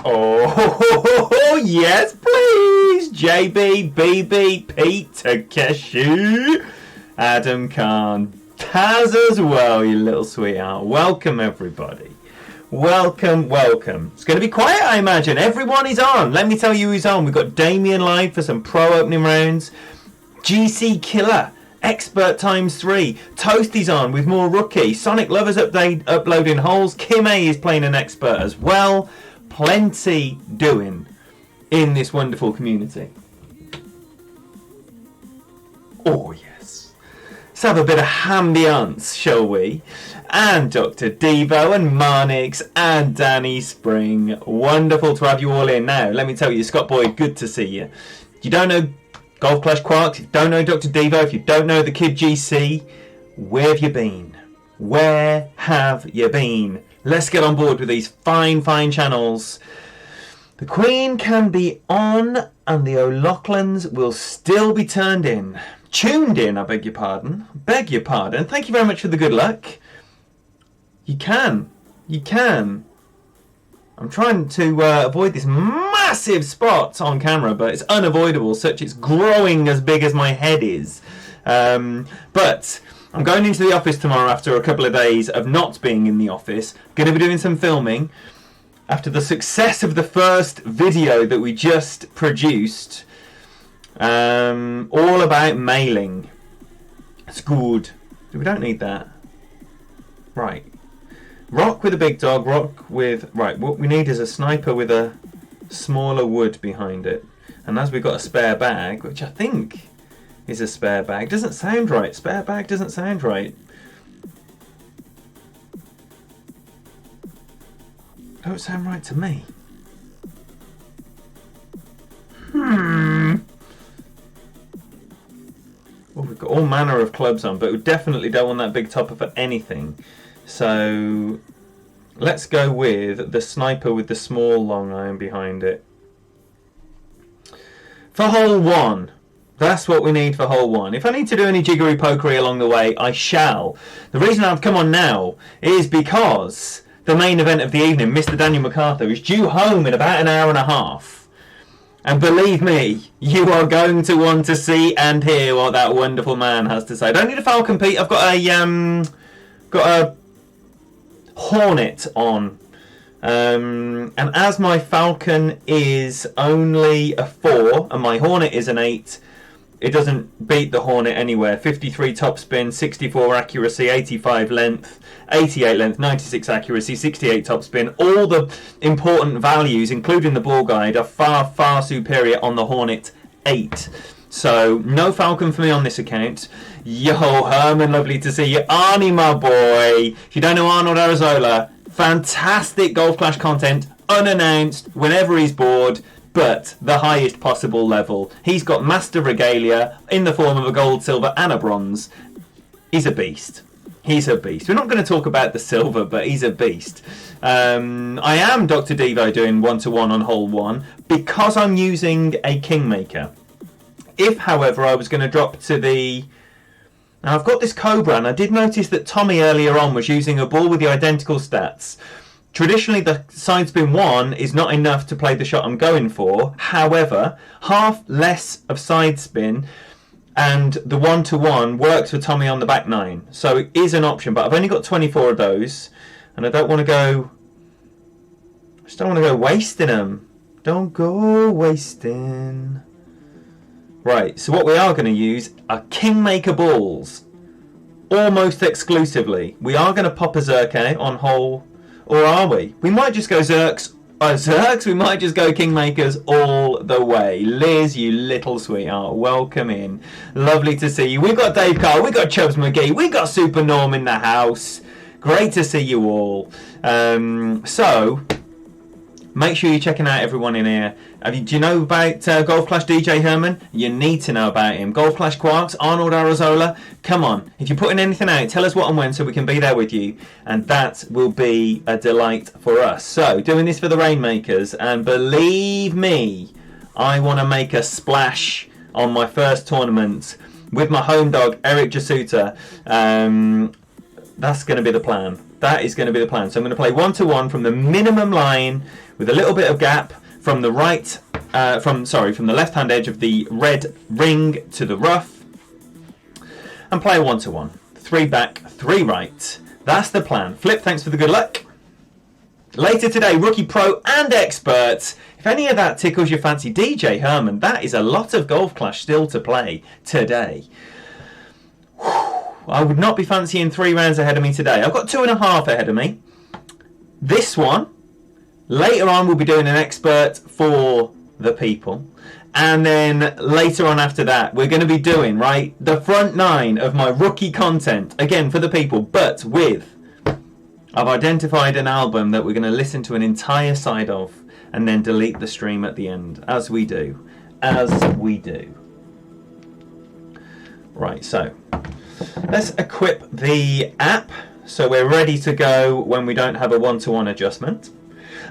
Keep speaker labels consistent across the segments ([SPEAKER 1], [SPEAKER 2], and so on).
[SPEAKER 1] Oh, yes, please. JB, BB, Pete, Takeshi, Adam Khan, Taz as well, you little sweetheart. Welcome, everybody. Welcome, welcome. It's going to be quiet, I imagine. Everyone is on. Let me tell you who's on. We've got Damien live for some pro opening rounds. GC Killer, Expert ×3. Toasty's on with more rookie. Sonic Lovers uploading holes. Kim A is playing an expert as well. Plenty doing in this wonderful community. Oh yes. Let's have a bit of ambiance, shall we? And Dr. Devo and Marnix and Danny Spring. Wonderful to have you all in. Now, let me tell you, Scott Boyd, good to see you. If you don't know Golf Clash Quarks, if you don't know Dr. Devo, if you don't know the Kid GC, where have you been? Where have you been? Let's get on board with these fine, fine channels. The Queen can be on and the O'Loughlin's will still be tuned in. I beg your pardon. Beg your pardon. Thank you very much for the good luck. You can. I'm trying to avoid this massive spot on camera, but it's unavoidable, such it's growing as big as my head is. But I'm going into the office tomorrow after a couple of days of not being in the office. Going to be doing some filming. After the success of the first video that we just produced, all about mailing. It's good. We don't need that. Right. Rock with a big dog, rock with... Right, what we need is a sniper with a smaller wood behind it. And as we've got a spare bag, which I think is a spare bag. Doesn't sound right. Spare bag doesn't sound right. Don't sound right to me. Well, we've got all manner of clubs on, but we definitely don't want that big topper for anything. So let's go with the sniper with the small long iron behind it. For hole one. That's what we need for hole one. If I need to do any jiggery pokery along the way, I shall. The reason I've come on now is because the main event of the evening, Mr. Daniel MacArthur, is due home in about an hour and a half. And believe me, you are going to want to see and hear what that wonderful man has to say. I don't need a Falcon, Pete. I've got a Hornet on. And as my Falcon is only a 4 and my Hornet is an 8, it doesn't beat the Hornet anywhere. 53 topspin, 64 accuracy, 85 length, 88 length, 96 accuracy, 68 topspin. All the important values, including the ball guide, are far, far superior on the Hornet 8. So, no Falcon for me on this account. Yo, Herman, lovely to see you. Arnie, my boy. If you don't know Arnold Arazola, fantastic Golf Clash content, unannounced, whenever he's bored, but the highest possible level. He's got master regalia in the form of a gold, silver and a bronze. He's a beast. He's a beast. We're not going to talk about the silver, but he's a beast. I am Dr. Devo doing one-to-one on hole one because I'm using a Kingmaker. If, however, I was going to drop to the... Now, I've got this Cobra, and I did notice that Tommy earlier on was using a ball with the identical stats. Traditionally, the side spin 1 is not enough to play the shot I'm going for. However, half less of side spin and the 1-to-1 works for Tommy on the back 9. So it is an option, but I've only got 24 of those, and I don't want to go... I just don't want to go wasting them. Don't go wasting... Right, so what we are going to use are Kingmaker balls. Almost exclusively. We are going to pop a Zerk out on hole... Or are we? We might just go Zerks. Zerks? We might just go Kingmakers all the way. Liz, you little sweetheart. Welcome in. Lovely to see you. We've got Dave Carr. We've got Chubbs McGee. We've got Super Norm in the house. Great to see you all. So... Make sure you're checking out everyone in here. Do you know about Golf Clash DJ Herman? You need to know about him. Golf Clash Quarks, Arnold Arazola. Come on. If you're putting anything out, tell us what and when so we can be there with you. And that will be a delight for us. So, doing this for the Rainmakers. And believe me, I want to make a splash on my first tournament with my home dog, Eric Jasuta. That's going to be the plan. That is going to be the plan. So I'm going to play 1-1 from the minimum line with a little bit of gap from the from the left-hand edge of the red ring to the rough, and play a 1-1. 3 back, 3 right. That's the plan. Flip, thanks for the good luck. Later today, rookie, pro, and expert. If any of that tickles your fancy, DJ Herman, that is a lot of Golf Clash still to play today. I would not be fancying 3 rounds ahead of me today. I've got 2.5 ahead of me. This one, later on we'll be doing an expert for the people. And then later on after that, we're going to be doing, right, the front 9 of my rookie content. Again, for the people, but with... I've identified an album that we're going to listen to an entire side of and then delete the stream at the end, as we do. As we do. Right, so let's equip the app so we're ready to go when we don't have a 1-to-1 adjustment.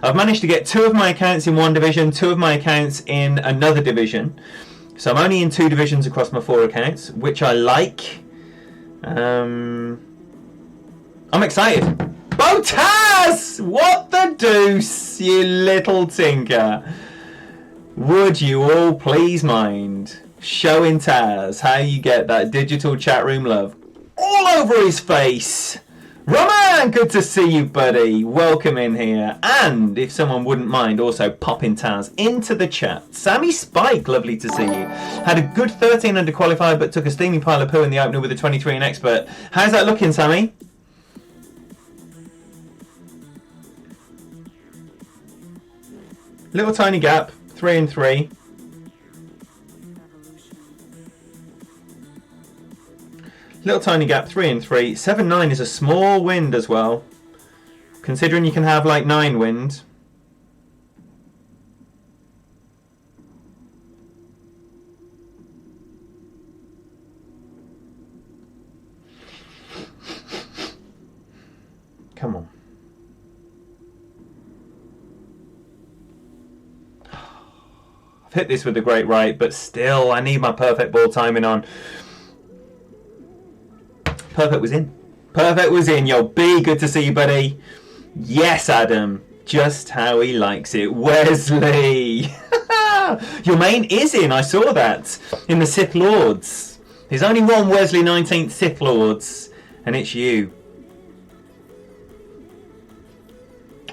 [SPEAKER 1] I've managed to get 2 of my accounts in one division, 2 of my accounts in another division. So I'm only in 2 divisions across my 4 accounts, which I like. I'm excited. Botaz! What the deuce, you little tinker. Would you all please mind showing Taz how you get that digital chat room love all over his face? Roman, good to see you, buddy. Welcome in here. And if someone wouldn't mind also popping Taz into the chat. Sammy Spike, lovely to see you. Had a good 13 under qualifier, but took a steaming pile of poo in the opener with a 23 in expert. How's that looking, Sammy? Little tiny gap, 3 and 3. Little tiny gap, 3 and 3. 7-9 is a small wind as well, considering you can have like 9 wind. Come on. I've hit this with a great right, but still I need my perfect ball timing on. Perfect was in. Perfect was in. Yo, B, good to see you, buddy. Yes, Adam. Just how he likes it. Wesley. Your main is in. I saw that. In the Sith Lords. There's only one Wesley 19th Sith Lords. And it's you.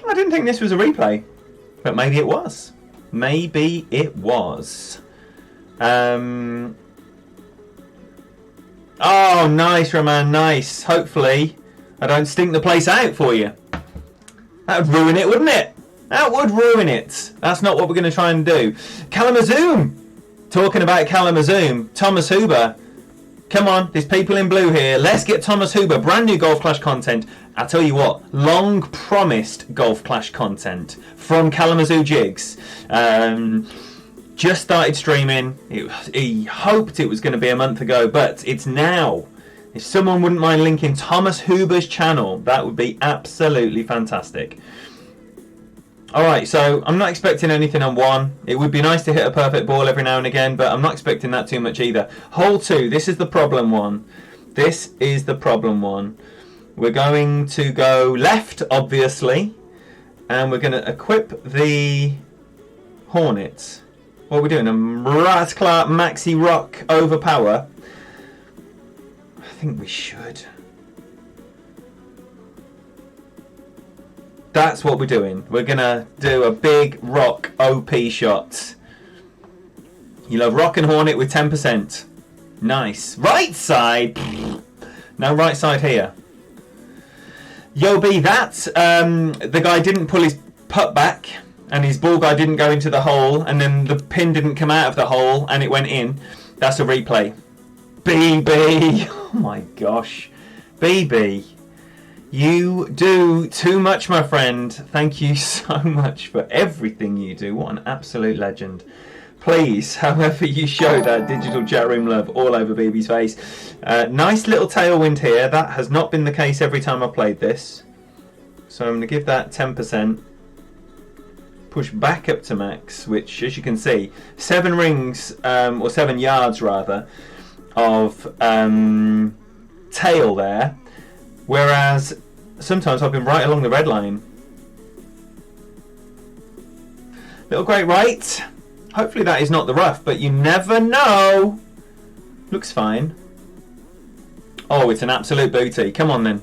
[SPEAKER 1] I didn't think this was a replay. But maybe it was. Maybe it was. Oh, nice, Roman, nice. Hopefully, I don't stink the place out for you. That would ruin it, wouldn't it? That would ruin it. That's not what we're going to try and do. Kalamazoo! Talking about Kalamazoo, Thomas Huber. Come on, there's people in blue here. Let's get Thomas Huber. Brand new Golf Clash content. I'll tell you what, long promised Golf Clash content from Kalamazoo Jigs. Just started streaming. He hoped it was going to be a month ago, but it's now. If someone wouldn't mind linking Thomas Huber's channel, that would be absolutely fantastic. Alright, so I'm not expecting anything on 1. It would be nice to hit a perfect ball every now and again, but I'm not expecting that too much either. Hole 2, this is the problem one. This is the problem one. We're going to go left, obviously, and we're going to equip the Hornet. What are we doing? A Rat Clark Maxi Rock Overpower? I think we should. That's what we're doing. We're going to do a big rock OP shot. You love Rock and Hornet with 10%. Nice. Right side. No right side here. Yo, B, that the guy didn't pull his putt back. And his ball guy didn't go into the hole, and then the pin didn't come out of the hole, and it went in. That's a replay. BB! Oh my gosh. BB. You do too much, my friend. Thank you so much for everything you do. What an absolute legend. Please, however you show that digital chat room love all over BB's face. Nice little tailwind here. That has not been the case every time I've played this. So I'm going to give that 10%. Push back up to max, which, as you can see, 7 rings, or 7 yards rather, of tail there. Whereas sometimes I've been right along the red line. Little great right. Hopefully that is not the rough, but you never know. Looks fine. Oh, it's an absolute booty. Come on then.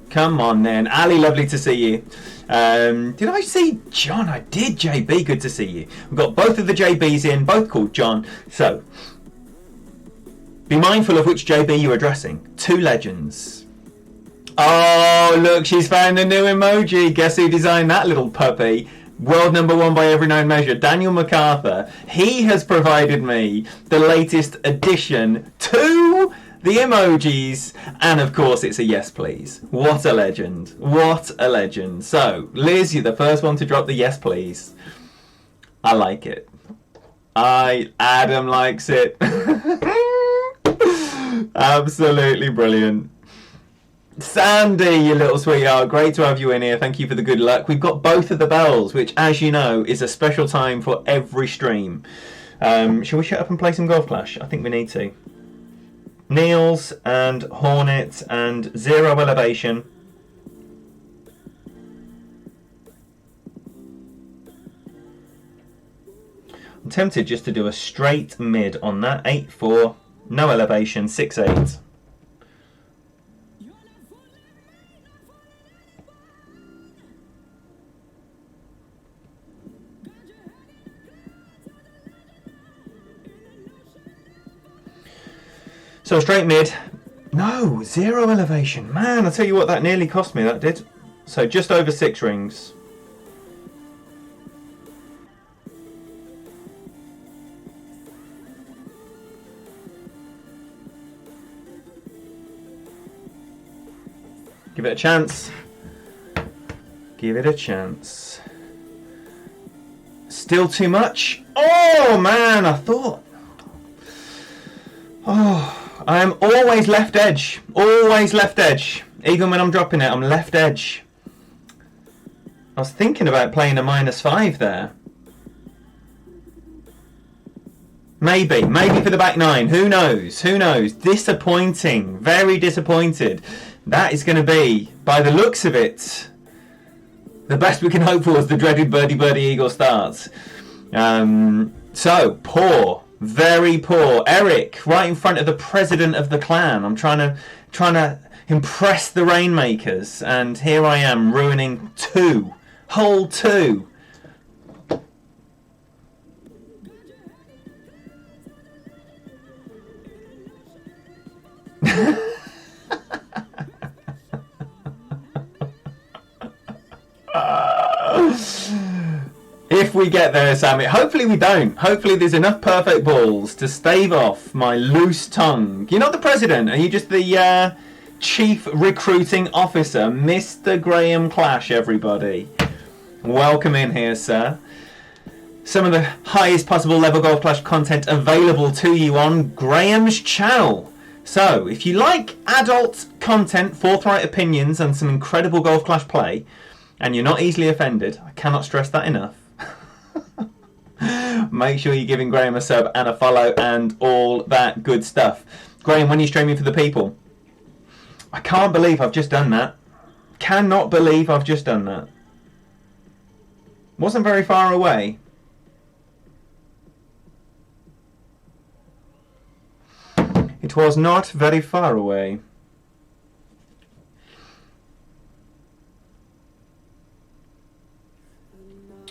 [SPEAKER 1] Come on then. Ali, lovely to see you. Did I see John? I did, JB. Good to see you. We've got both of the JBs in, both called John. So, be mindful of which JB you're addressing. Two legends. Oh, look, she's found a new emoji. Guess who designed that little puppy? World #1 by every known measure, Daniel MacArthur. He has provided me the latest addition to the emojis, and of course it's a yes please. What a legend. What a legend. So, Liz, you're the first one to drop the yes please. I like it. Adam likes it. Absolutely brilliant. Sandy, you little sweetheart, great to have you in here. Thank you for the good luck. We've got both of the bells, which, as you know, is a special time for every stream. Shall we shut up and play some Golf Clash? I think we need to. Niels and Hornet and Zero Elevation. I'm tempted just to do a straight mid on that. 8-4, no elevation, 6-8. So straight mid. No, zero elevation. Man, I'll tell you what, that nearly cost me, that did. So just over 6 rings. Give it a chance. Give it a chance. Still too much? Oh, man, I thought... Oh... I am always left edge. Always left edge. Even when I'm dropping it, I'm left edge. I was thinking about playing a -5 there. Maybe for the back 9. Who knows? Who knows? Disappointing. Very disappointed. That is going to be, by the looks of it, the best we can hope for as the dreaded birdie eagle starts. So, poor. Very poor. Eric, right in front of the president of the clan. I'm trying to impress the Rainmakers, and here I am ruining 2. Hole 2. If we get there, Sammy. Hopefully we don't. Hopefully there's enough perfect balls to stave off my loose tongue. You're not the president. Are you just the chief recruiting officer? Mr. Graham Clash, everybody. Welcome in here, sir. Some of the highest possible level Golf Clash content available to you on Graham's channel. So, if you like adult content, forthright opinions, and some incredible Golf Clash play, and you're not easily offended, I cannot stress that enough, make sure you're giving Graham a sub and a follow and all that good stuff. Graham, when you're streaming for the people, I can't believe I've just done that. Cannot believe I've just done that. Wasn't very far away. It was not very far away.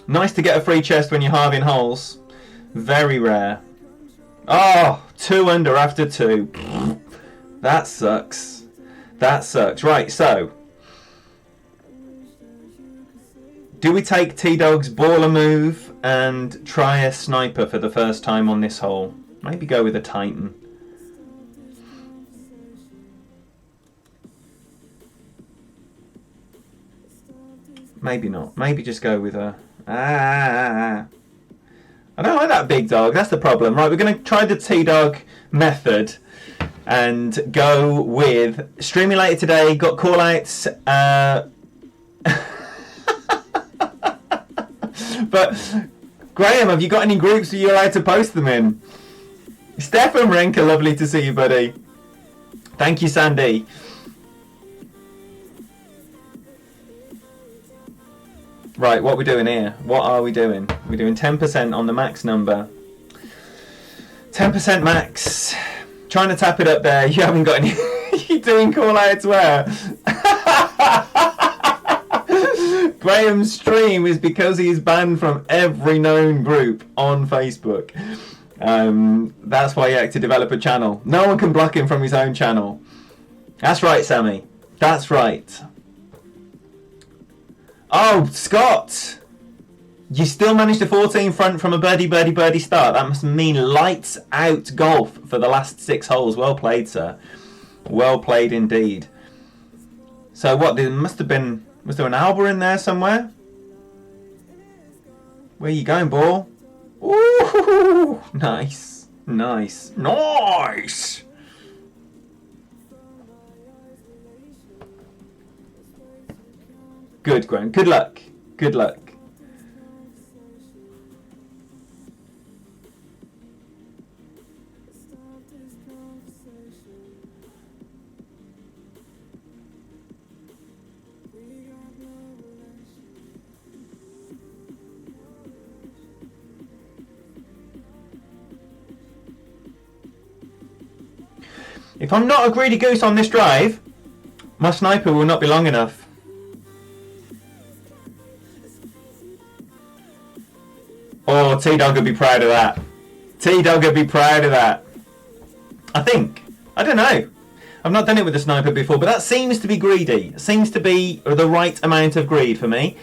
[SPEAKER 1] Nice to get a free chest when you're halving holes. Very rare. Oh, 2 under after 2. That sucks. That sucks. Right, so. Do we take T-Dog's baller move and try a sniper for the first time on this hole? Maybe go with a Titan. Maybe not. Maybe just go with a... I don't like that big dog. That's the problem. Right, we're going to try the T-Dog method and go with... Streaming later today, got call-outs. But, Graham, have you got any groups that you're allowed to post them in? Stefan Renka, lovely to see you, buddy. Thank you, Sandy. Right, what are we doing here? What are we doing? We're doing 10% on the max number. 10% max. Trying to tap it up there. You haven't got any. You're doing call outs where? Graham's stream is because he's banned from every known group on Facebook. That's why he had to develop a channel. No one can block him from his own channel. That's right, Sammy. That's right. Oh, Scott! You still managed a 14 front from a birdie start. That must mean lights out golf for the last 6 holes. Well played, sir. Well played indeed. So what? There must have been. Was there an arbor in there somewhere? Where are you going, ball? Ooh, nice, nice, nice. Good, Graham. Good luck. Good luck. If I'm not a greedy goose on this drive, my sniper will not be long enough. Oh, T-Dog would be proud of that. T-Dog would be proud of that. I think. I don't know. I've not done it with a sniper before, but that seems to be greedy. It seems to be the right amount of greed for me.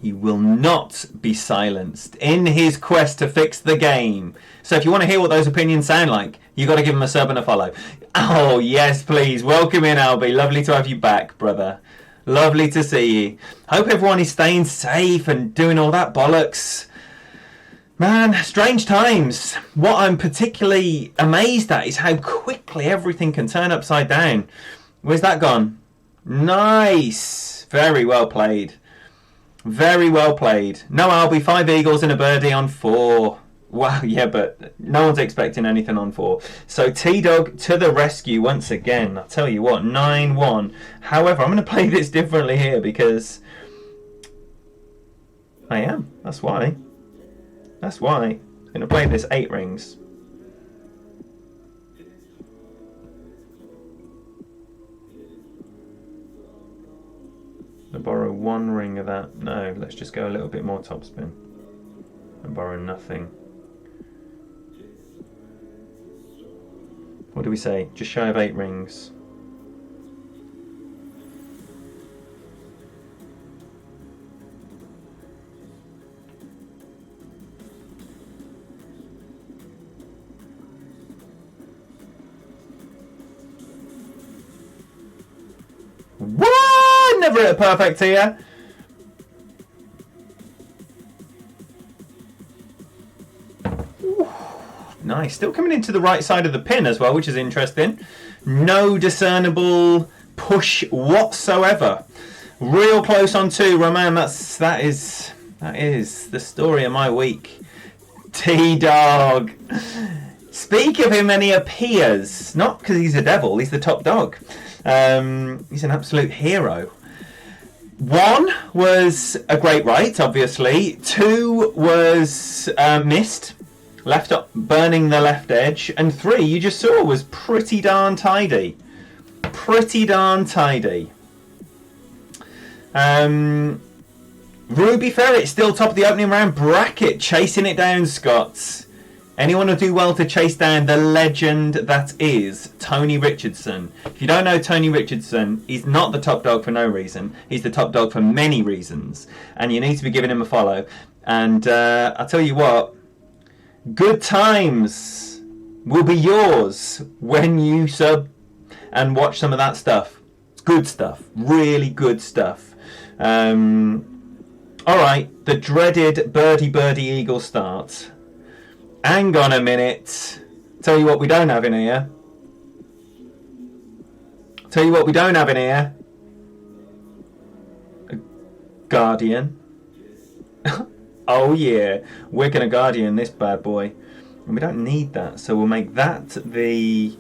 [SPEAKER 1] He will not be silenced in his quest to fix the game. So if you want to hear what those opinions sound like, you got to give him a sub and a follow. Oh, yes, please. Welcome in, Albie. Lovely to have you back, brother. Lovely to see you. Hope everyone is staying safe and doing all that bollocks. Man, strange times. What I'm particularly amazed at is how quickly everything can turn upside down. Where's that gone? Nice. Very well played. Very well played. No, Albie, 5 eagles and a birdie on 4. Wow, yeah, but no one's expecting anything on 4. So T-Dog to the rescue once again. I'll tell you what, 9-1. However, I'm going to play this differently here because I am. That's why. That's why. I'm going to play this 8 rings. Borrow 1 ring of that. No, let's just go a little bit more topspin and borrow nothing. What do we say? Just shy of 8 rings. What? Never hit a perfect here. Ooh, nice. Still coming into the right side of the pin as well, which is interesting. No discernible push whatsoever. Real close on 2, Roman. That is the story of my week. T-Dog. Speak of him and he appears. Not because he's a devil, he's the top dog. He's an absolute hero. 1 was a great right, obviously. 2 was missed, left up, burning the left edge. And 3, you just saw, was pretty darn tidy. Pretty darn tidy. Ruby Ferret still top of the opening round bracket, chasing it down, Scott. Anyone will do well to chase down the legend that is Tony Richardson. If you don't know Tony Richardson, he's not the top dog for no reason. He's the top dog for many reasons. And you need to be giving him a follow. And I'll tell you what, good times will be yours when you sub and watch some of that stuff. Good stuff. Really good stuff. Alright, the dreaded birdie eagle start. Hang on a minute. Tell you what we don't have in here. Tell you what we don't have in here. A Guardian. Oh yeah. We're going to Guardian this bad boy. And we don't need that, so we'll make that the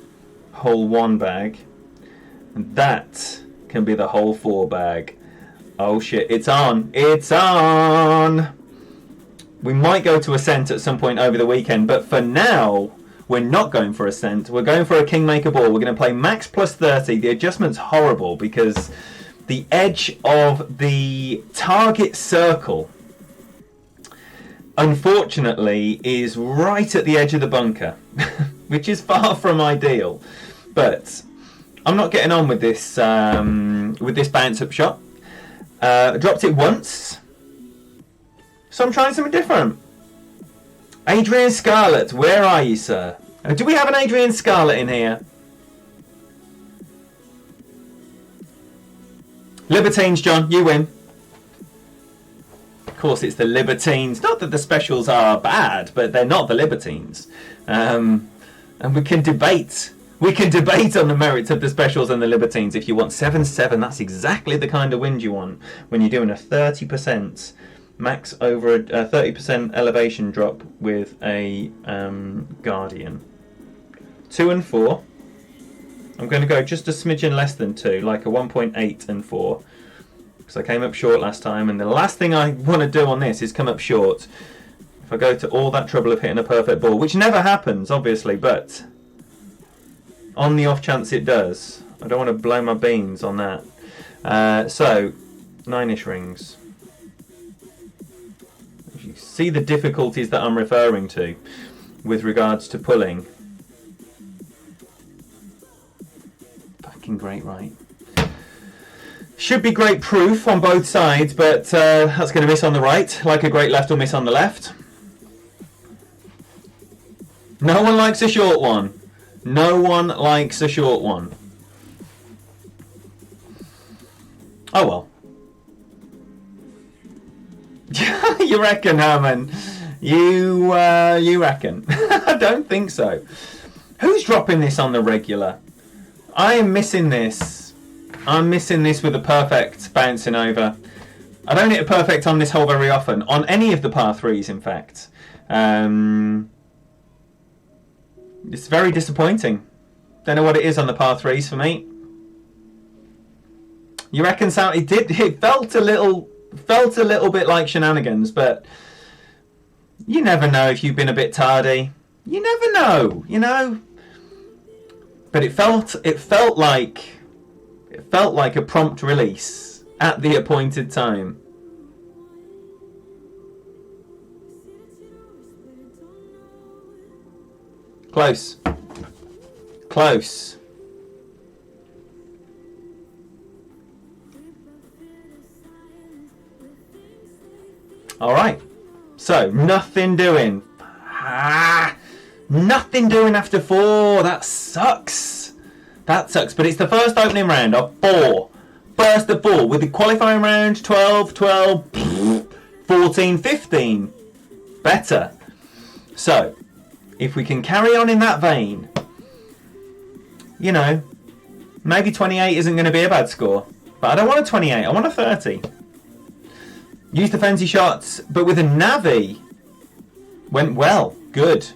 [SPEAKER 1] whole 1 bag. And that can be the whole 4 bag. Oh shit, it's on! It's on! We might go to Ascent at some point over the weekend, but for now, we're not going for Ascent. We're going for a Kingmaker ball. We're going to play max plus 30. The adjustment's horrible because the edge of the target circle, unfortunately, is right at the edge of the bunker, which is far from ideal. But I'm not getting on with this bounce up shot. Dropped it once, so I'm trying something different. Adrian Scarlett, where are you, sir? Do we have an Adrian Scarlett in here? Libertines, John, you win. Of course, it's the Libertines. Not that the specials are bad, but they're not the Libertines. And we can debate. We can debate on the merits of the specials and the Libertines. If you want 7-7, that's exactly the kind of wind you want when you're doing a 30% max over a 30% elevation drop with a Guardian. 2 and 4. I'm going to go just a smidgen less than 2, like a 1.8 and 4. Because I came up short last time, and the last thing I want to do on this is come up short. If I go to all that trouble of hitting a perfect ball, which never happens, obviously, but on the off chance it does, I don't want to blow my beans on that. So, 9-ish rings. You see the difficulties that I'm referring to with regards to pulling. Fucking great right. Should be great proof on both sides, but that's going to miss on the right, like a great left will miss on the left. No one likes a short one. No one likes a short one. Oh well. You reckon, Herman? You reckon? I don't think so. Who's dropping this on the regular? I am missing this. I'm missing this with a perfect bouncing over. I don't hit a perfect on this hole very often. On any of the par 3s, in fact. It's very disappointing. Don't know what it is on the par 3s for me. You reckon, Sam? It felt a little bit like shenanigans, but you never know if you've been a bit tardy. You never know, you know. But it felt like a prompt release at the appointed time. Close. Close. All right. So, nothing doing. Nothing doing after 4. That sucks. That sucks. But it's the first opening round of 4. First of 4. With the qualifying round, 12, 14, 15. Better. So, if we can carry on in that vein, you know, maybe 28 isn't going to be a bad score. But I don't want a 28. I want a 30. Use the fancy shots, but with a Navi. Went well. Good.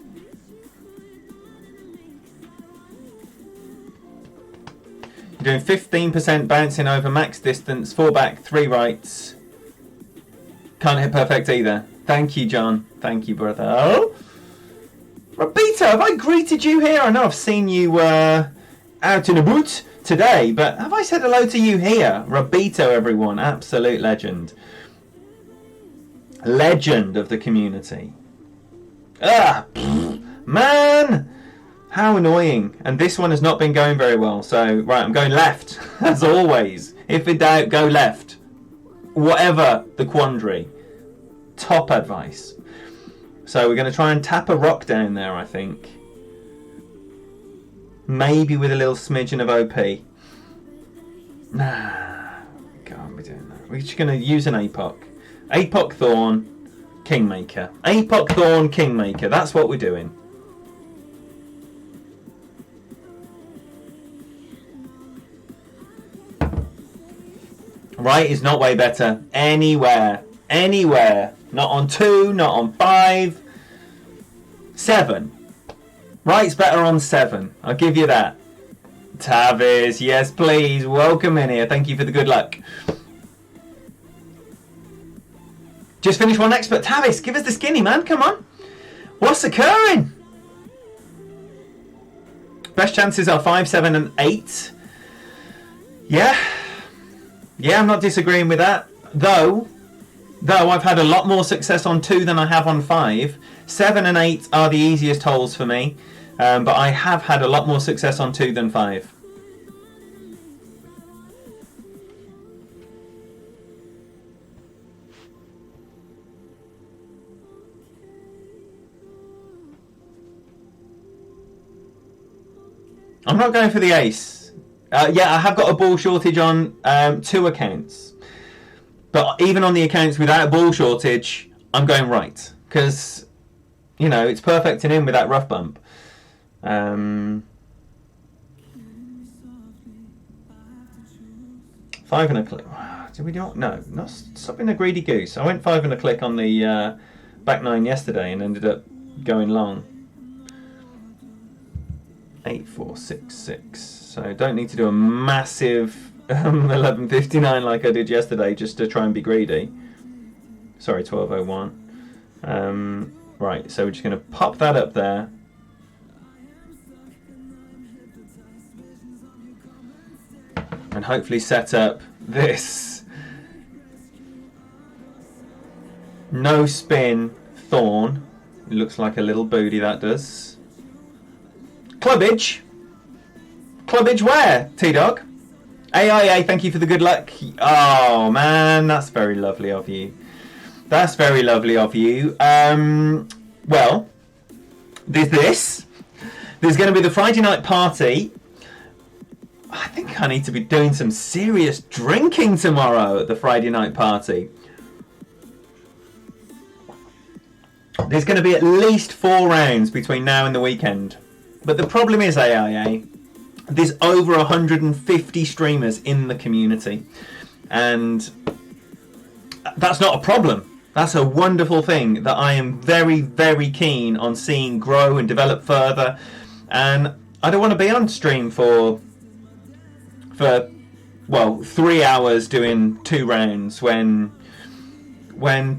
[SPEAKER 1] You're doing 15% bouncing over max distance, 4 back, 3 rights. Can't hit perfect either. Thank you, John. Thank you, brother. Oh, Rabito, have I greeted you here? I know I've seen you out in a boot today, but have I said hello to you here? Rabito, everyone. Absolute legend. Legend of the community. Man! How annoying. And this one has not been going very well. So, right, I'm going left. As always. If in doubt, go left. Whatever the quandary. Top advice. So we're going to try and tap a rock down there, I think. Maybe with a little smidgen of OP. Nah, we can't be doing that. We're just going to use an APOC. APOC Thorn, Kingmaker. APOC Thorn, Kingmaker. That's what we're doing. Right is not way better. Anywhere. Anywhere. Not on 2, not on 5. 7. Right's better on 7. I'll give you that. Tavis, yes please. Welcome in here. Thank you for the good luck. Just finished one expert. Tavis, give us the skinny, man. Come on. What's occurring? Best chances are 5, 7 and 8. Yeah. Yeah, I'm not disagreeing with that. Though I've had a lot more success on 2 than I have on 5. 7 and 8 are the easiest holes for me. But I have had a lot more success on 2 than 5. I'm not going for the ace. Yeah, I have got a ball shortage on 2 accounts. But even on the accounts without a ball shortage, I'm going right. Because, you know, it's perfecting in with that rough bump. 5 and a click. Did we do? No, not stopping a greedy goose. I went 5 and a click on the back 9 yesterday and ended up going long. 8, 4, 6, 6. So don't need to do a massive 11.59 like I did yesterday just to try and be greedy. Sorry, 12.01. Right, so we're just going to pop that up there. And hopefully set up this no spin thorn. It looks like a little booty, that does. Clubbage. Clubbage where, T-Dog? AIA, thank you for the good luck. Oh, man, that's very lovely of you. That's very lovely of you. Well, there's this. There's going to be the Friday night party. I think I need to be doing some serious drinking tomorrow at the Friday night party. There's going to be at least 4 rounds between now and the weekend. But the problem is, AIA, there's over 150 streamers in the community. And that's not a problem. That's a wonderful thing that I am very, very keen on seeing grow and develop further. And I don't want to be on stream for 3 hours doing 2 rounds when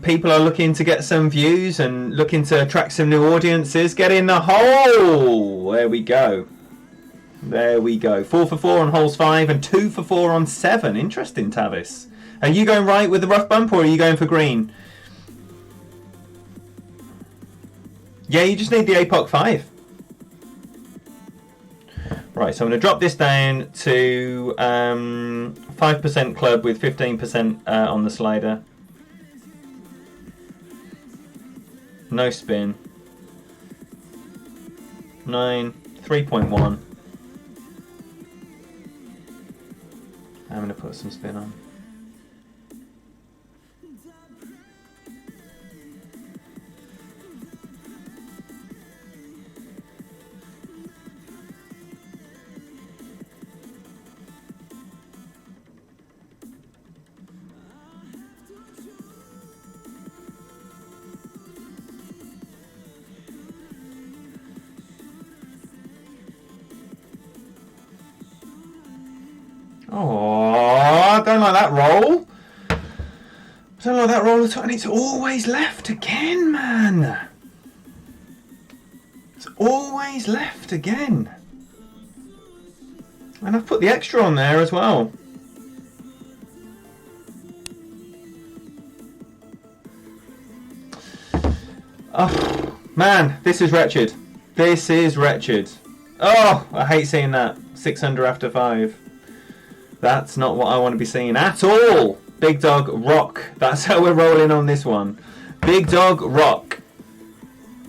[SPEAKER 1] people are looking to get some views and looking to attract some new audiences. Get in the hole. There we go. There we go. 4 for 4 on holes 5 and 2 for 4 on 7. Interesting, Tavis. Are you going right with the rough bump or are you going for green? Yeah, you just need the APOC 5. Right, so I'm going to drop this down to 5% club with 15% on the slider. No spin. 9, 3.1. I'm going to put some spin on. Oh, I don't like that roll. I don't like that roll at all. And it's always left again, man. It's always left again. And I've put the extra on there as well. Oh, man, this is wretched. This is wretched. Oh, I hate seeing that. 600 after 5. That's not what I want to be seeing at all. Big Dog Rock. That's how we're rolling on this one. Big Dog Rock.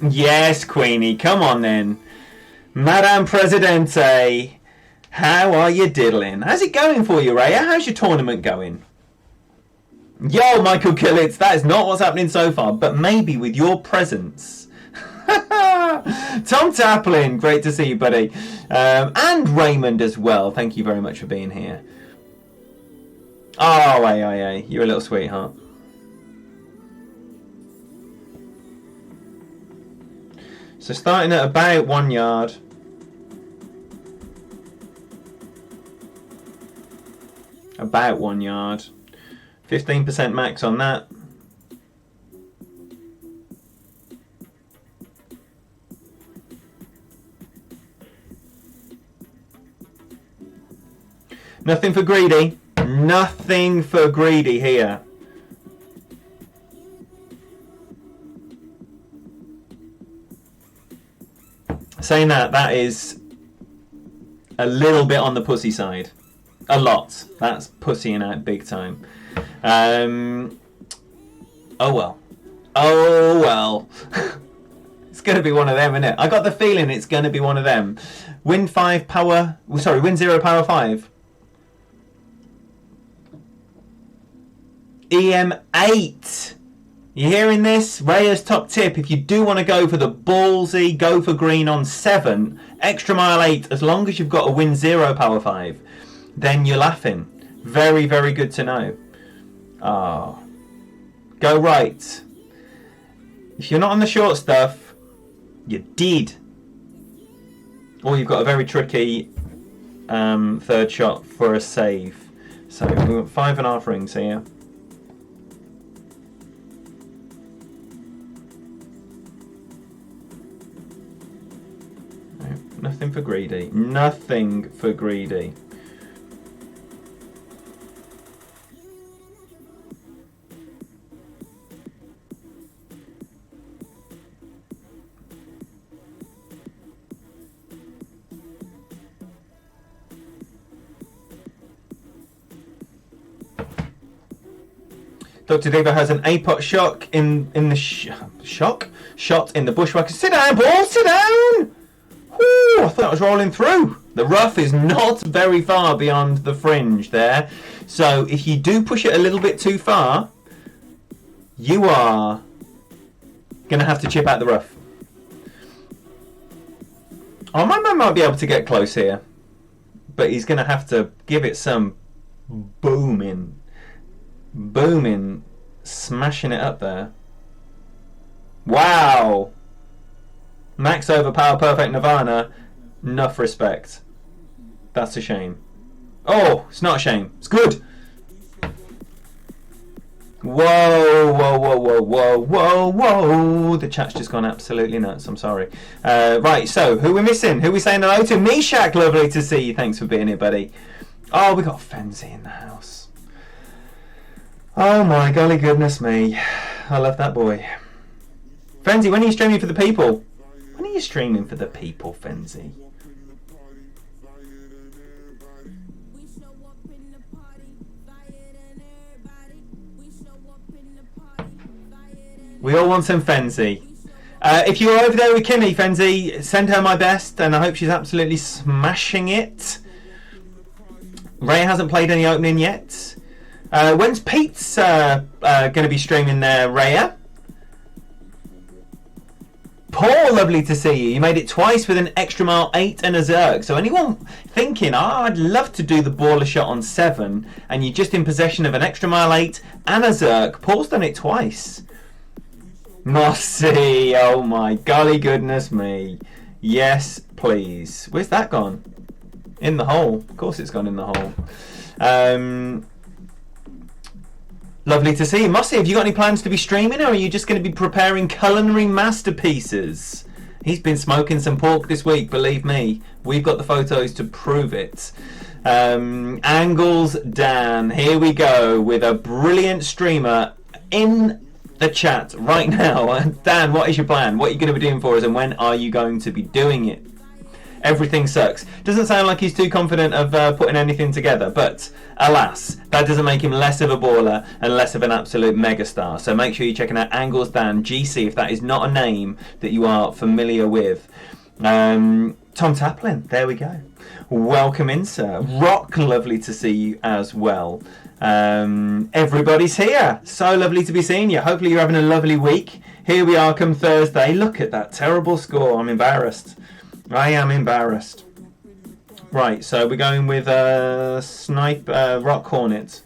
[SPEAKER 1] Yes, Queenie. Come on then. Madame Presidente. How are you diddling? How's it going for you, Raya? How's your tournament going? Yo, Michael Killitz. That is not what's happening so far. But maybe with your presence. Tom Taplin. Great to see you, buddy. And Raymond as well. Thank you very much for being here. Oh, AIA, you're a little sweetheart. So starting at about 1 yard. About 1 yard. 15% max on that. Nothing for greedy. Nothing for greedy here. Saying that is a little bit on the pussy side. A lot. That's pussying out big time. Oh well. Oh well. It's going to be one of them, isn't it? I got the feeling it's going to be one of them. Win 5 power... Sorry, win 0 power 5. EM8. You hearing this? Raya's top tip. If you do want to go for the ballsy, go for green on 7. Extra mile 8, as long as you've got a win 0 power 5. Then you're laughing. Very, very good to know. Ah. Go right. If you're not on the short stuff, you did. Or you've got a very tricky third shot for a save. So we've got 5.5 rings here. Nothing for greedy. Nothing for greedy. Dr. Diva has an A-pot shock in the shot in the bushwhacker. Sit down, ball, sit down! Whew, I thought I was rolling through. The rough is not very far beyond the fringe there. So if you do push it a little bit too far, you are going to have to chip out the rough. Oh, my man might be able to get close here. But he's going to have to give it some booming, smashing it up there. Wow. Max over power perfect Nirvana. Enough respect. That's a shame. Oh, it's not a shame. It's good. Whoa, whoa, whoa, whoa, whoa, whoa, whoa. The chat's just gone absolutely nuts. I'm sorry. Right, so who are we missing? Who are we saying hello to? Mishak, lovely to see you. Thanks for being here, buddy. Oh, we got Fenzi in the house. Oh my golly goodness me. I love that boy. Fenzi, when are you streaming for the people? When are you streaming for the people, Fenzi? We all want some Fenzi. If you're over there with Kimmy, Fenzi, send her my best, and I hope she's absolutely smashing it. Ray hasn't played any opening yet. When's Pete's going to be streaming there, Raya? Paul, lovely to see you. You made it twice with an extra mile 8 and a Zerg. So anyone thinking, I'd love to do the baller shot on 7, and you're just in possession of an extra mile 8 and a Zerg, Paul's done it twice. Mossy, oh my golly goodness me. Yes, please. Where's that gone? In the hole. Of course it's gone in the hole. Lovely to see you. Mossy, have you got any plans to be streaming, or are you just going to be preparing culinary masterpieces? He's been smoking some pork this week, believe me. We've got the photos to prove it. Angles Dan, here we go with a brilliant streamer in the chat right now. Dan, what is your plan? What are you going to be doing for us, and when are you going to be doing it? Everything sucks. Doesn't sound like he's too confident of putting anything together, but alas, that doesn't make him less of a baller and less of an absolute megastar. So make sure you're checking out Angles Dan GC if that is not a name that you are familiar with. Tom Taplin, there we go. Welcome in, sir. Rock, lovely to see you as well. Everybody's here. So lovely to be seeing you. Hopefully you're having a lovely week. Here we are come Thursday. Look at that terrible score. I'm embarrassed. I am embarrassed. Right, so we're going with Rock Hornet.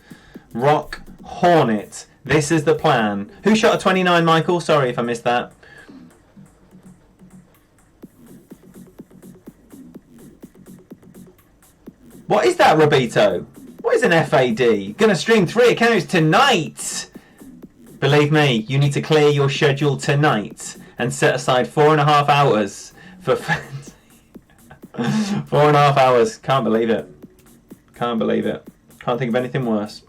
[SPEAKER 1] Rock Hornet. This is the plan. Who shot a 29, Michael? Sorry if I missed that. What is that, Robito? What is an FAD? Gonna stream 3 accounts tonight! Believe me, you need to clear your schedule tonight and set aside 4.5 hours for fans. 4.5 hours. Can't believe it. Can't believe it. Can't think of anything worse.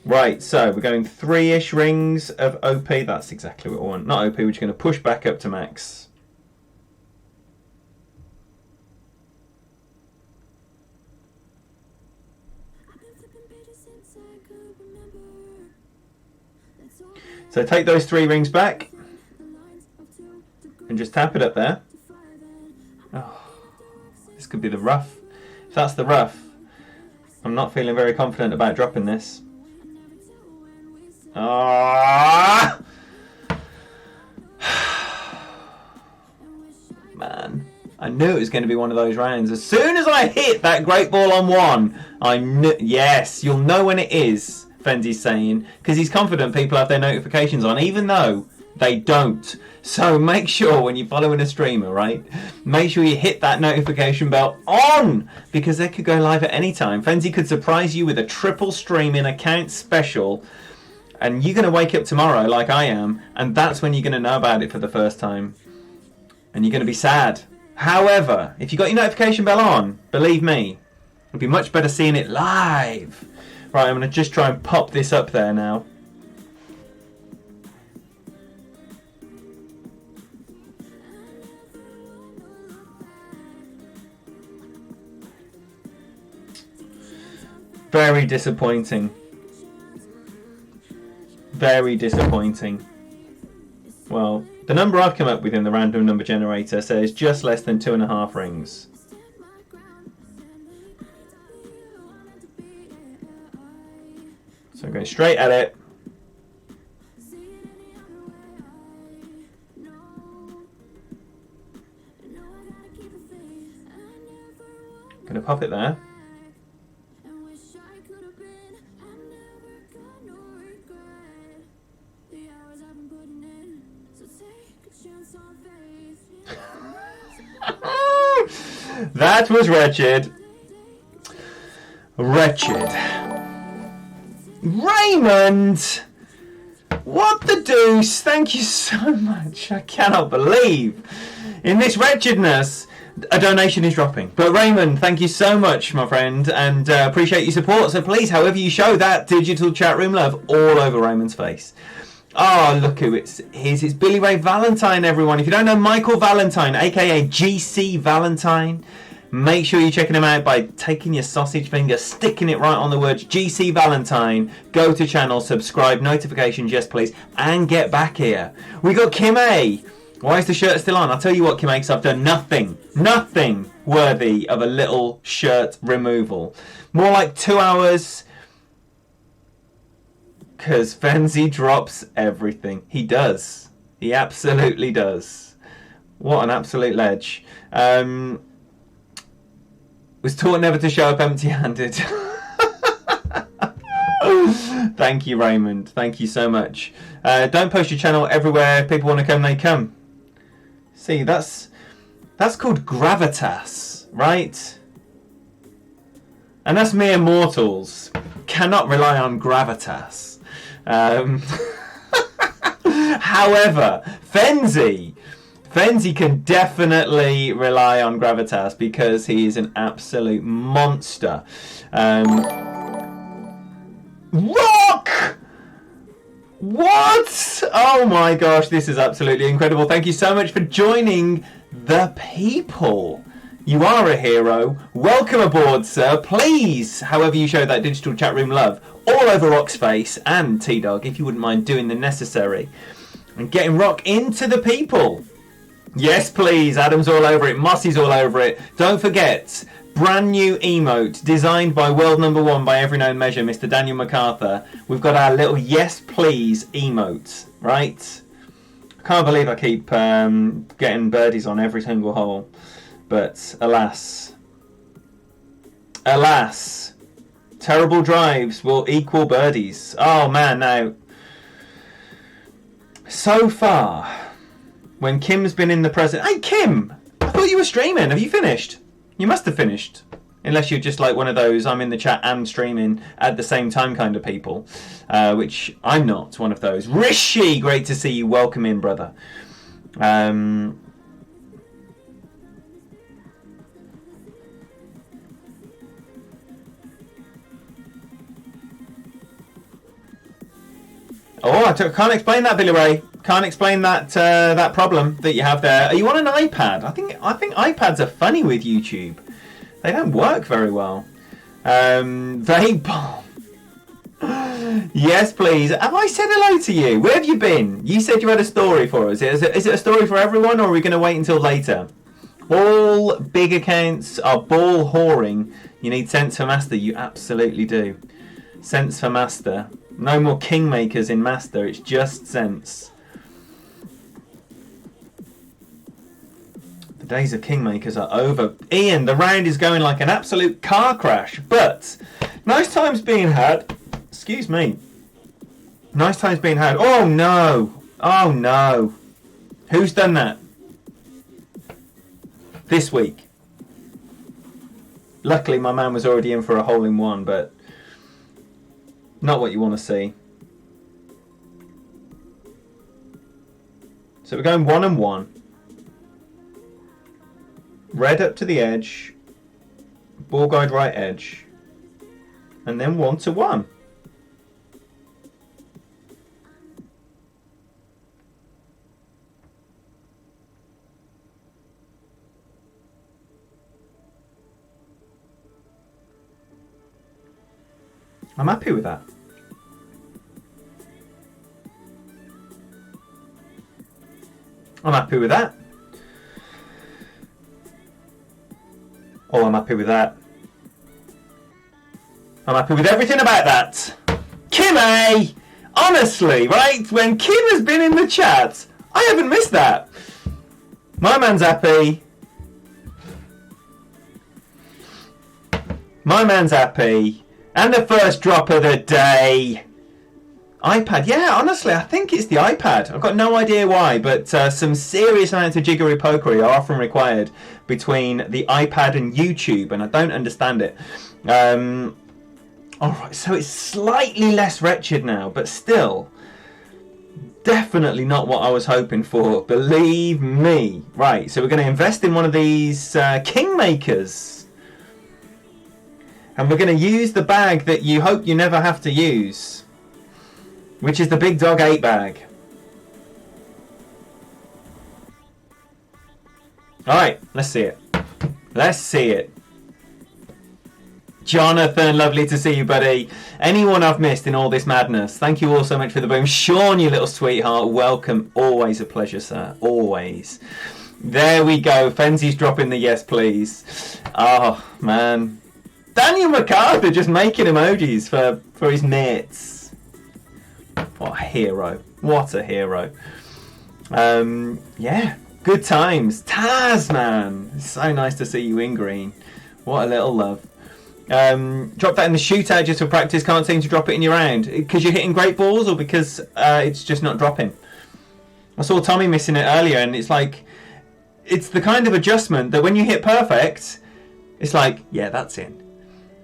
[SPEAKER 1] Right, so we're going 3-ish rings of OP. That's exactly what we want. Not OP, we're just going to push back up to max. So take those 3 rings back and just tap it up there. Oh, this could be the rough. If that's the rough, I'm not feeling very confident about dropping this. Ah! Man, I knew it was going to be one of those rounds. As soon as I hit that great ball on 1, I knew. Yes, you'll know when it is. Fenzi's saying, because he's confident people have their notifications on, even though they don't. So make sure when you're following a streamer, right, make sure you hit that notification bell on, because they could go live at any time. Fenzi could surprise you with a triple streaming account special, and you're going to wake up tomorrow like I am, and that's when you're going to know about it for the first time, and you're going to be sad. However, if you got your notification bell on, believe me, it'd be much better seeing it live. Right, I'm going to just try and pop this up there now. Very disappointing. Very disappointing. Well, the number I've come up with in the random number generator says just less than 2.5 rings. So I'm going straight at it. Going to pop it there. That was wretched. Wretched. Raymond! What the deuce? Thank you so much. I cannot believe. In this wretchedness, a donation is dropping. But Raymond, thank you so much, my friend, and appreciate your support. So please, however you show that digital chat room love all over Raymond's face. Oh, look who it is. It's Billy Ray Valentine, everyone. If you don't know Michael Valentine, a.k.a. GC Valentine, make sure you're checking him out by taking your sausage finger, sticking it right on the words GC Valentine. Go to channel, subscribe, notifications, yes please, and get back here. We got Kim A. Why is the shirt still on? I'll tell you what, Kim A, because I've done nothing worthy of a little shirt removal. More like 2 hours... because Fenzi drops everything. He does. He absolutely does. What an absolute ledge. Was taught never to show up empty-handed. Thank you, Raymond. Thank you so much. Don't post your channel everywhere. People want to come, they come. See, that's called gravitas, right? And that's mere mortals. Cannot rely on gravitas. However, Fenzi can definitely rely on gravitas because he is an absolute monster. Rock! What? Oh my gosh, this is absolutely incredible. Thank you so much for joining the people. You are a hero. Welcome aboard, sir. Please, however you show that digital chat room love, all over Rock's face and T-Dog, if you wouldn't mind doing the necessary. And getting Rock into the people. Yes, please. Adam's all over it. Mossy's all over it. Don't forget, brand new emote designed by world number 1 by every known measure, Mr. Daniel MacArthur. We've got our little yes, please emote, right? I can't believe I keep getting birdies on every single hole. But alas, terrible drives will equal birdies. Oh man, now, so far, when Kim's been in the present... Hey Kim! I thought thought you were streaming. Have you finished? You must have finished. Unless you're just like one of those I'm in the chat and streaming at the same time kind of people. Which I'm not one of those. Rishi, great to see you. Welcome in, brother. Oh, I can't explain that, Billy Ray. Can't explain that that problem that you have there. Are you on an iPad? I think iPads are funny with YouTube. They don't work very well. Vape bomb. Yes, please. Have I said hello to you? Where have you been? You said you had a story for us. Is it a story for everyone, or are we going to wait until later? All big accounts are ball whoring. You need sense for master. You absolutely do. Sense for master. No more kingmakers in master. It's just sense. The days of kingmakers are over. Ian, the round is going like an absolute car crash. But nice times being had. Excuse me. Nice times being had. Oh no. Oh no. Who's done that? This week. Luckily my man was already in for a hole in one, but not what you want to see. So we're going 1 and 1. Red up to the edge. Ball guide right edge. And then 1 to 1. I'm happy with that. I'm happy with that. Oh, I'm happy with that. I'm happy with everything about that. Kimmy! Honestly, right? When Kim has been in the chat, I haven't missed that. My man's happy. My man's happy. And the first drop of the day. iPad. Yeah, honestly, I think it's the iPad. I've got no idea why, but some serious amounts of jiggery pokery are often required between the iPad and YouTube, and I don't understand it. Alright, so it's slightly less wretched now, but still, definitely not what I was hoping for. Believe me. Right, so we're going to invest in one of these Kingmakers. And we're going to use the bag that you hope you never have to use, which is the Big Dog 8 bag. Alright, let's see it. Let's see it. Jonathan, lovely to see you, buddy. Anyone I've missed in all this madness, thank you all so much for the boom. Sean, you little sweetheart, welcome. Always a pleasure, sir. Always. There we go. Fenzi's dropping the yes, please. Oh, man. Daniel MacArthur just making emojis for his mates. What a hero. What a hero. Yeah, good times. Taz, man. It's so nice to see you in green. What a little love. Drop that in the shootout just for practice. Can't seem to drop it in your round. Because you're hitting great balls or because it's just not dropping? I saw Tommy missing it earlier and it's like, it's the kind of adjustment that when you hit perfect, it's like, yeah, that's in.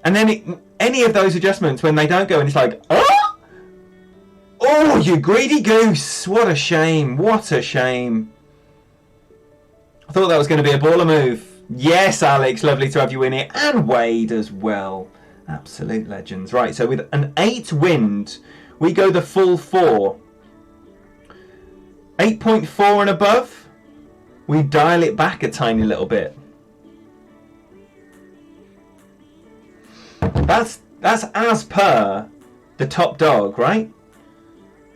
[SPEAKER 1] And then any of those adjustments when they don't go and it's like, oh! Oh, you greedy goose. What a shame. What a shame. I thought that was going to be a baller move. Yes, Alex, lovely to have you in here. And Wade as well. Absolute legends. Right, so with an 8 wind, we go the full 4. 8.4 and above, we dial it back a tiny little bit. That's as per the top dog, right?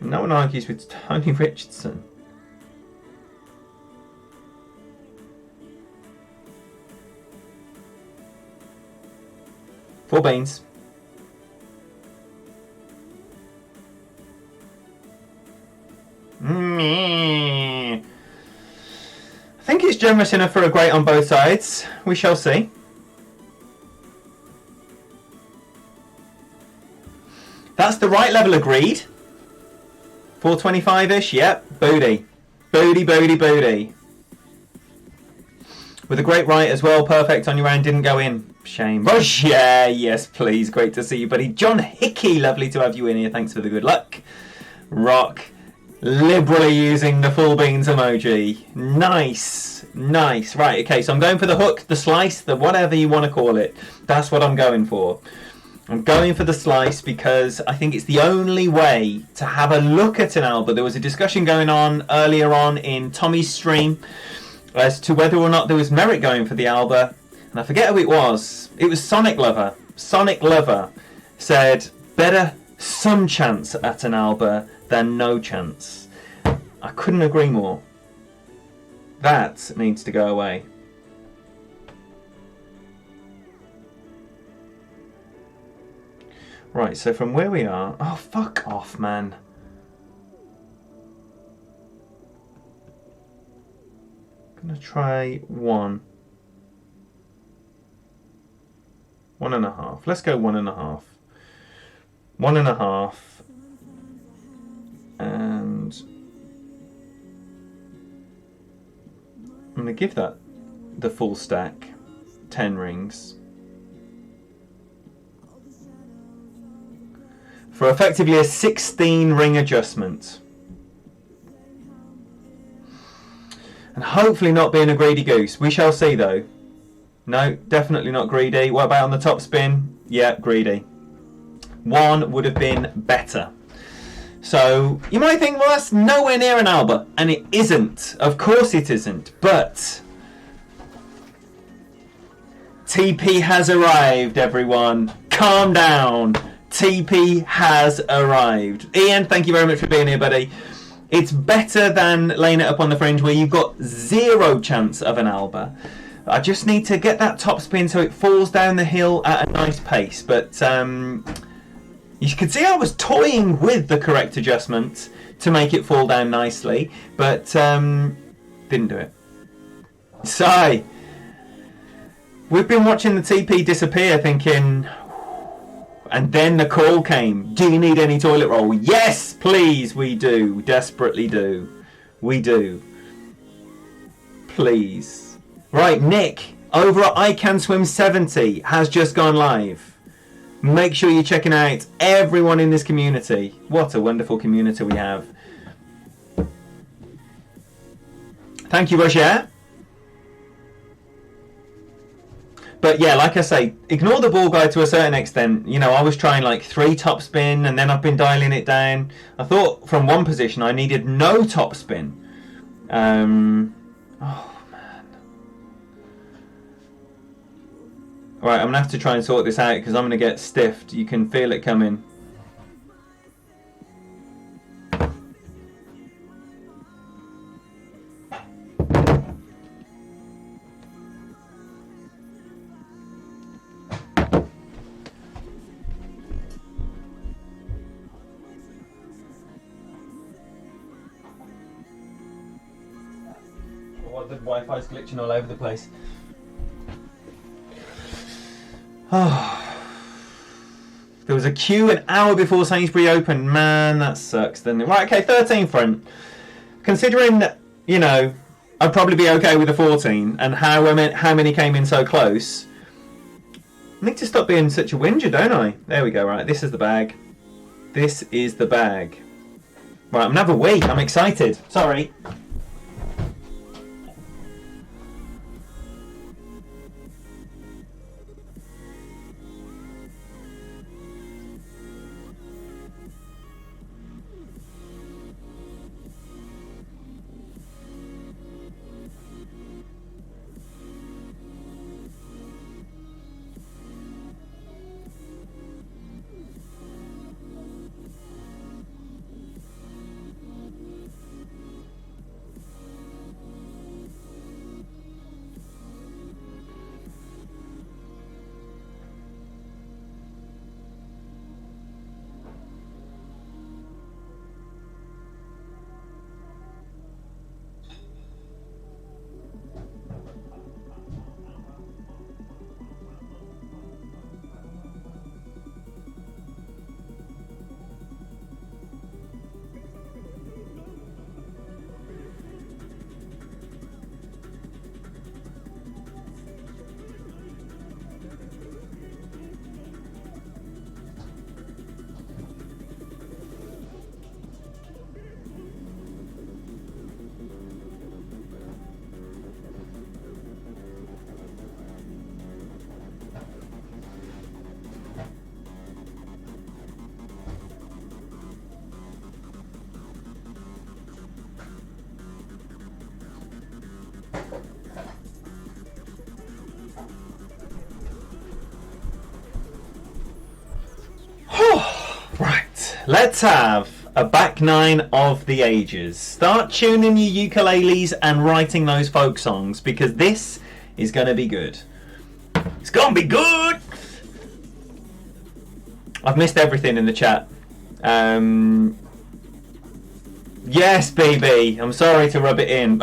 [SPEAKER 1] No one argues with Tony Richardson. Four beans. I think it's generous enough for a great on both sides. We shall see. That's the right level agreed. 425-ish, yep. Booty. Booty, booty, booty. With a great right as well. Perfect on your own. Didn't go in. Shame. Rush, yeah, yes, please. Great to see you, buddy. John Hickey, lovely to have you in here. Thanks for the good luck. Rock, liberally using the full beans emoji. Nice, nice. Right, okay, so I'm going for the hook, the slice, the whatever you want to call it. That's what I'm going for. I'm going for the slice because I think it's the only way to have a look at an Alba. There was a discussion going on earlier on in Tommy's stream as to whether or not there was merit going for the Alba. And I forget who it was. It was Sonic Lover. Sonic Lover said, better some chance at an Alba than no chance. I couldn't agree more. That needs to go away. Right, so from where we are... Oh, fuck off, man. I'm going to try 1. 1.5. Let's go 1.5. 1.5. And... I'm going to give that the full stack. 10 rings. For effectively a 16 ring adjustment. And hopefully not being a greedy goose. We shall see though. No, definitely not greedy. What about on the top spin? Yeah, greedy. 1 would have been better. So you might think, well, that's nowhere near an Alba. And it isn't. Of course it isn't. But TP has arrived, everyone. Calm down. TP has arrived. Ian, thank you very much for being here, buddy. It's better than laying it up on the fringe where you've got 0 chance of an Alba. I just need to get that top spin so it falls down the hill at a nice pace. But you can see I was toying with the correct adjustment to make it fall down nicely, but didn't do it. So, we've been watching the TP disappear thinking... And then the call came. Do you need any toilet roll? Yes, please, we do. Desperately do. We do. Please. Right, Nick, over at I Can Swim 70 has just gone live. Make sure you're checking out everyone in this community. What a wonderful community we have. Thank you, Roger. But yeah, like I say, ignore the ball guide to a certain extent. You know, I was trying like 3 top spin and then I've been dialing it down. I thought from one position I needed no top spin. Oh, man. Right, I'm going to have to try and sort this out because I'm going to get stiffed. You can feel it coming. The Wi-Fi's glitching all over the place. Oh. There was a queue an hour before Sainsbury opened. Man, that sucks, doesn't it? Right, okay, 13 front. Considering, you know, I'd probably be okay with a 14 and how many came in so close. I need to stop being such a whinger, don't I? There we go, right, this is the bag. This is the bag. Right, I'm gonna have a wee. I'm excited. Sorry. let's have a back nine of the ages. Start tuning your ukuleles and writing those folk songs, because this is going to be good. It's going to be good! I've missed everything in the chat. Yes, BB, I'm sorry to rub it in.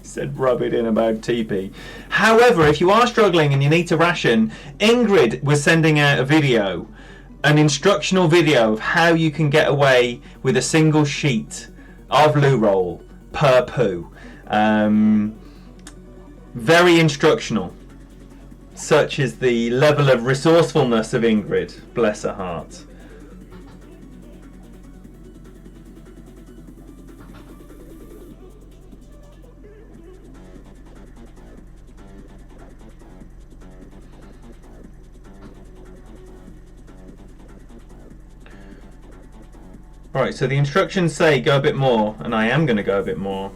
[SPEAKER 1] Said rub it in about TP. However, if you are struggling and you need to ration, Ingrid was sending out a video, an instructional video of how you can get away with a single sheet of loo roll per poo. Very instructional. Such is the level of resourcefulness of Ingrid, bless her heart. Right, so the instructions say go a bit more, and I am going to go a bit more.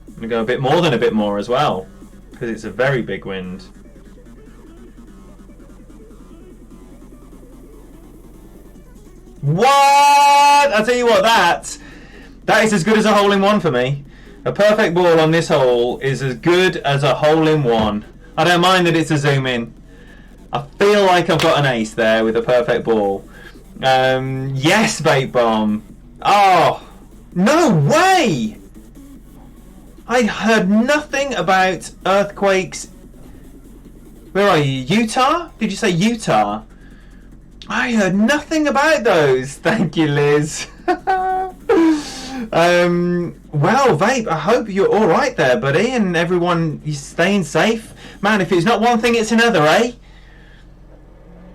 [SPEAKER 1] I'm going to go a bit more than a bit more as well, because it's a very big wind. What? I'll tell you what, that is as good as a hole-in-one for me. A perfect ball on this hole is as good as a hole-in-one. I don't mind that it's a zoom-in. I feel like I've got an ace there with a perfect ball. Yes, bait bomb. Oh, no way! I heard nothing about earthquakes. Where are you? Utah? Did you say Utah? I heard nothing about those. Thank you, Liz. Well, Vape, I hope you're all right there, buddy, and everyone, you staying safe. Man, if it's not one thing, it's another, eh?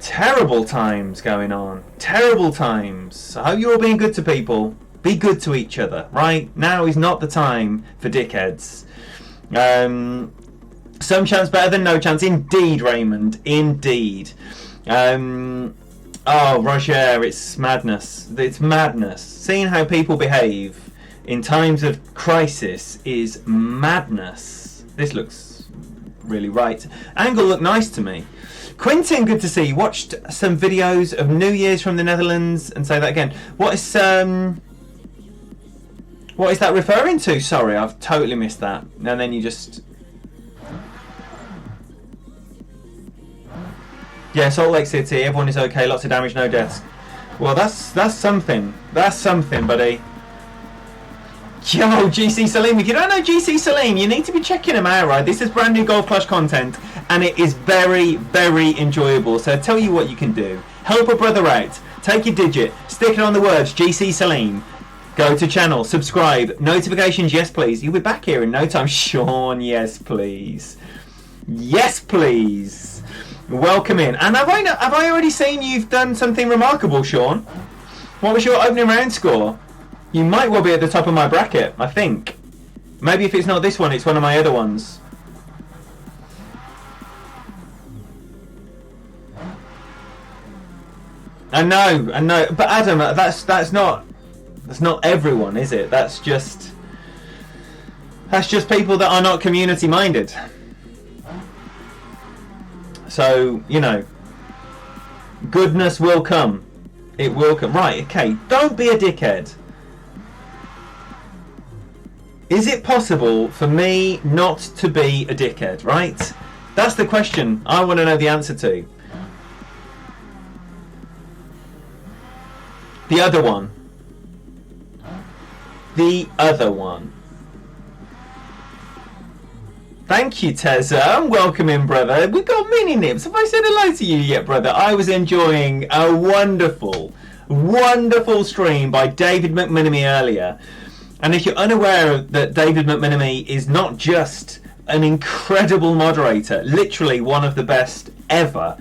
[SPEAKER 1] Terrible times going on. Terrible times. I hope you're all being good to people. Be good to each other, right? Now is not the time for dickheads. Some chance better than no chance. Indeed, Raymond. Indeed. Oh, Roger, it's madness. It's madness. Seeing how people behave in times of crisis is madness. This looks really right. Angle looked nice to me. Quentin, good to see you. Watched some videos of New Year's from the Netherlands, and say that again. What is that referring to? Sorry, I've totally missed that. And then you just... Yeah, Salt Lake City, everyone is okay, lots of damage, no deaths. Well, that's something. That's something, buddy. Yo, GC Salim, if you don't know GC Salim, you need to be checking him out, right? This is brand new Golf Clash content, and it is very, very enjoyable. So I tell you what you can do. Help a brother out. Take your digit, stick it on the words GC Salim. Go to channel, subscribe, notifications, yes please. You'll be back here in no time. Sean, yes please. Yes please. Welcome in. And have I already seen you've done something remarkable, Sean? What was your opening round score? You might well be at the top of my bracket, I think. Maybe if it's not this one, it's one of my other ones. I know. But Adam, that's not everyone, is it? That's just people that are not community minded. So, you know, goodness will come. It will come. Right, okay, don't be a dickhead. Is it possible for me not to be a dickhead, right? That's the question I want to know the answer to. The other one. The other one. Thank you, Tezza. Welcome in, brother. We've got mini nips. Have I said hello to you yet, brother? I was enjoying a wonderful, wonderful stream by David McMenemy earlier. And if you're unaware that David McMenemy is not just an incredible moderator, literally one of the best ever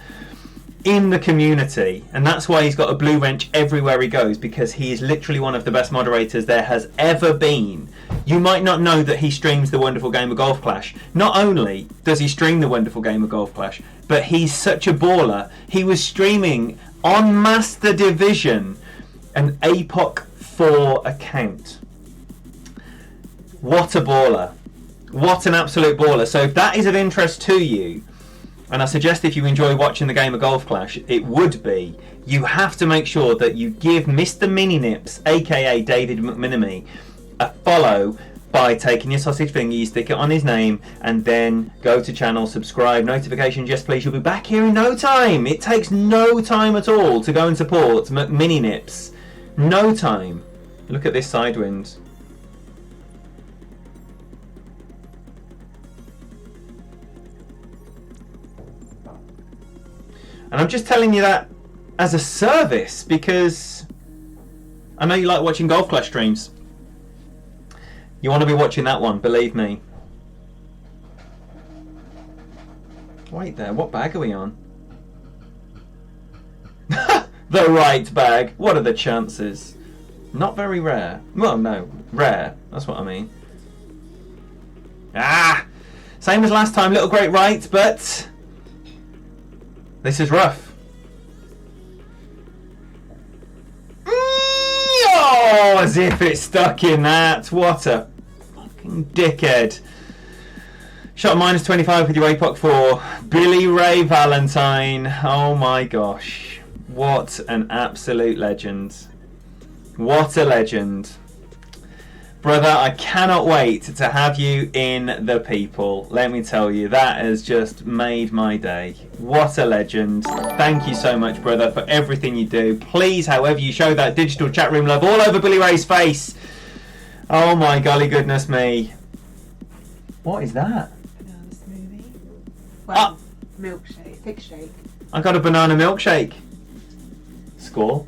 [SPEAKER 1] in the community, and that's why he's got a blue wrench everywhere he goes, because he is literally one of the best moderators there has ever been. You might not know that he streams the wonderful game of Golf Clash. Not only does he stream the wonderful game of Golf Clash, but he's such a baller. He was streaming on Master Division, an APOC 4 account. What a baller. What an absolute baller. So if that is of interest to you, and I suggest if you enjoy watching the game of Golf Clash, it would be, you have to make sure that you give Mr. Mini Nips, aka David McMinamy, a follow by taking your sausage finger, you stick it on his name, and then go to channel, subscribe, notifications, yes please, you'll be back here in no time. It takes no time at all to go and support McMini Nips. No time. Look at this sidewind. And I'm just telling you that as a service because I know you like watching Golf Clash streams. You want to be watching that one, believe me. Wait there, what bag are we on? The right bag. What are the chances? Not very rare. Well, no, rare. That's what I mean. Ah! Same as last time, little great right, but this is rough. Oh, as if it's stuck in that. What a fucking dickhead. Shot minus 25 with your APOC 4. Billy Ray Valentine. Oh my gosh. What an absolute legend. What a legend. Brother, I cannot wait to have you in the people. Let me tell you, that has just made my day. What a legend. Thank you so much, brother, for everything you do. Please, however, you show that digital chat room love all over Billy Ray's face. Oh my golly goodness me. What is that?
[SPEAKER 2] Banana smoothie. Well, milkshake, thick shake.
[SPEAKER 1] I got a banana milkshake. Score.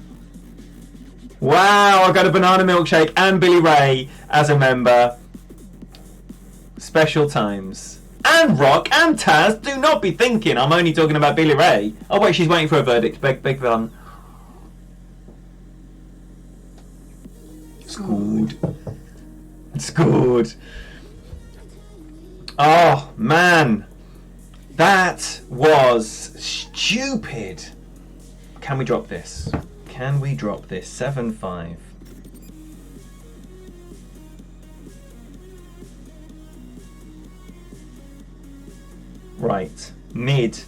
[SPEAKER 1] Wow, I got a banana milkshake and Billy Ray as a member. Special times. And Rock and Taz, do not be thinking I'm only talking about Billy Ray. Oh wait, she's waiting for a verdict. Beg pardon. Scored. Scored. Oh man. That was stupid. Can we drop this? Can we drop this? 7-5. Right. Mid.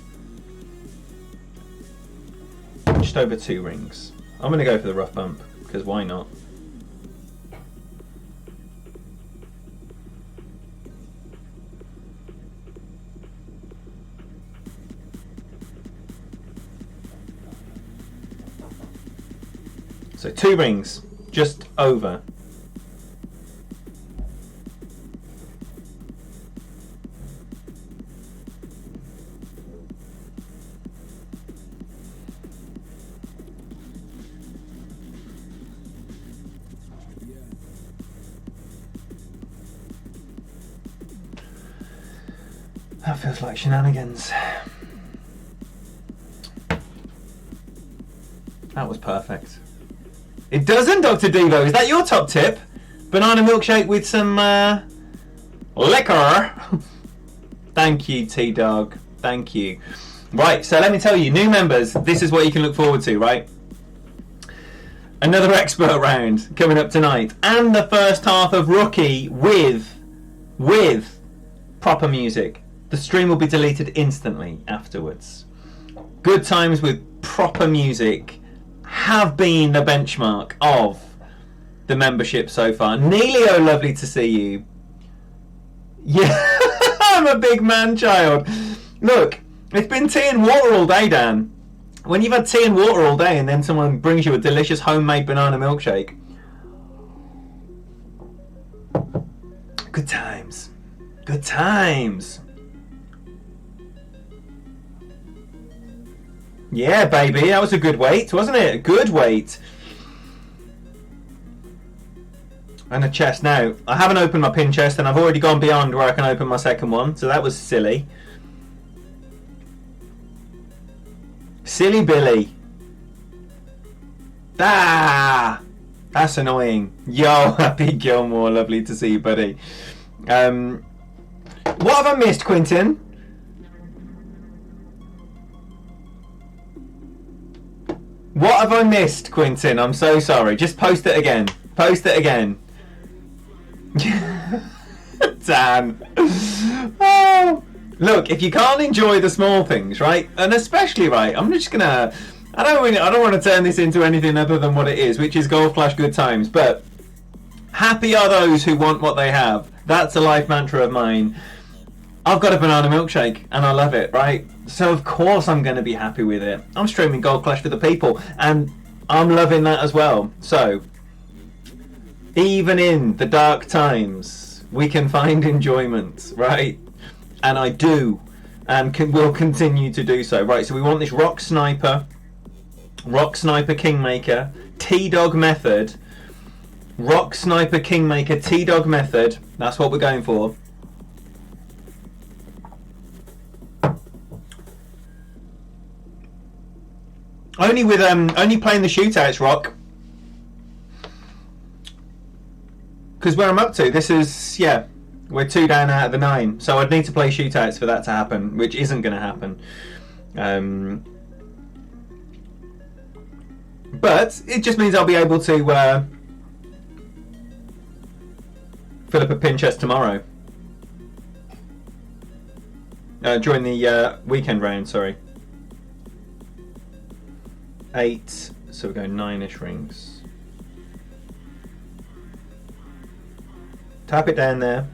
[SPEAKER 1] Just over 2 rings. I'm going to go for the rough bump, because why not? So 2 rings, just over. That feels like shenanigans. That was perfect. It doesn't, Dr. Devo. Is that your top tip? Banana milkshake with some liquor. Thank you, T-Dog. Thank you. Right, so let me tell you, new members, this is what you can look forward to, right? Another expert round coming up tonight. And the first half of Rookie with proper music. The stream will be deleted instantly afterwards. Good times with proper music have been the benchmark of the membership so far. Neelio, lovely to see you. Yeah, I'm a big man child. Look, it's been tea and water all day, Dan. When you've had tea and water all day and then someone brings you a delicious homemade banana milkshake. Good times. Good times. Yeah, baby, that was a good weight, wasn't it? A good weight. And a chest. Now, I haven't opened my pin chest and I've already gone beyond where I can open my second one, so that was silly. Silly Billy. Ah! That's annoying. Yo, Happy Gilmore, lovely to see you, buddy. What have I missed, Quinton? What have I missed, Quinton? I'm so sorry. Just post it again. Post it again. Dan. Oh. Look, if you can't enjoy the small things, right, and especially, right, I'm just gonna. I don't want to turn this into anything other than what it is, which is Golf Clash Good Times. But happy are those who want what they have. That's a life mantra of mine. I've got a banana milkshake and I love it, right? So of course I'm going to be happy with it. I'm streaming Golf Clash for the people, and I'm loving that as well. So even in the dark times, we can find enjoyment, right? And I do, and will continue to do so. Right, so we want this Rock Sniper Kingmaker, T-Dog method, Rock Sniper Kingmaker, T-Dog method. That's what we're going for. Only with only playing the shootouts, Rock. Because where I'm up to, this is, yeah, we're 2 down out of the 9. So I'd need to play shootouts for that to happen, which isn't going to happen. But it just means I'll be able to fill up a pin chest tomorrow. During the weekend round, sorry. 8, so we're going 9-ish rings. Tap it down there.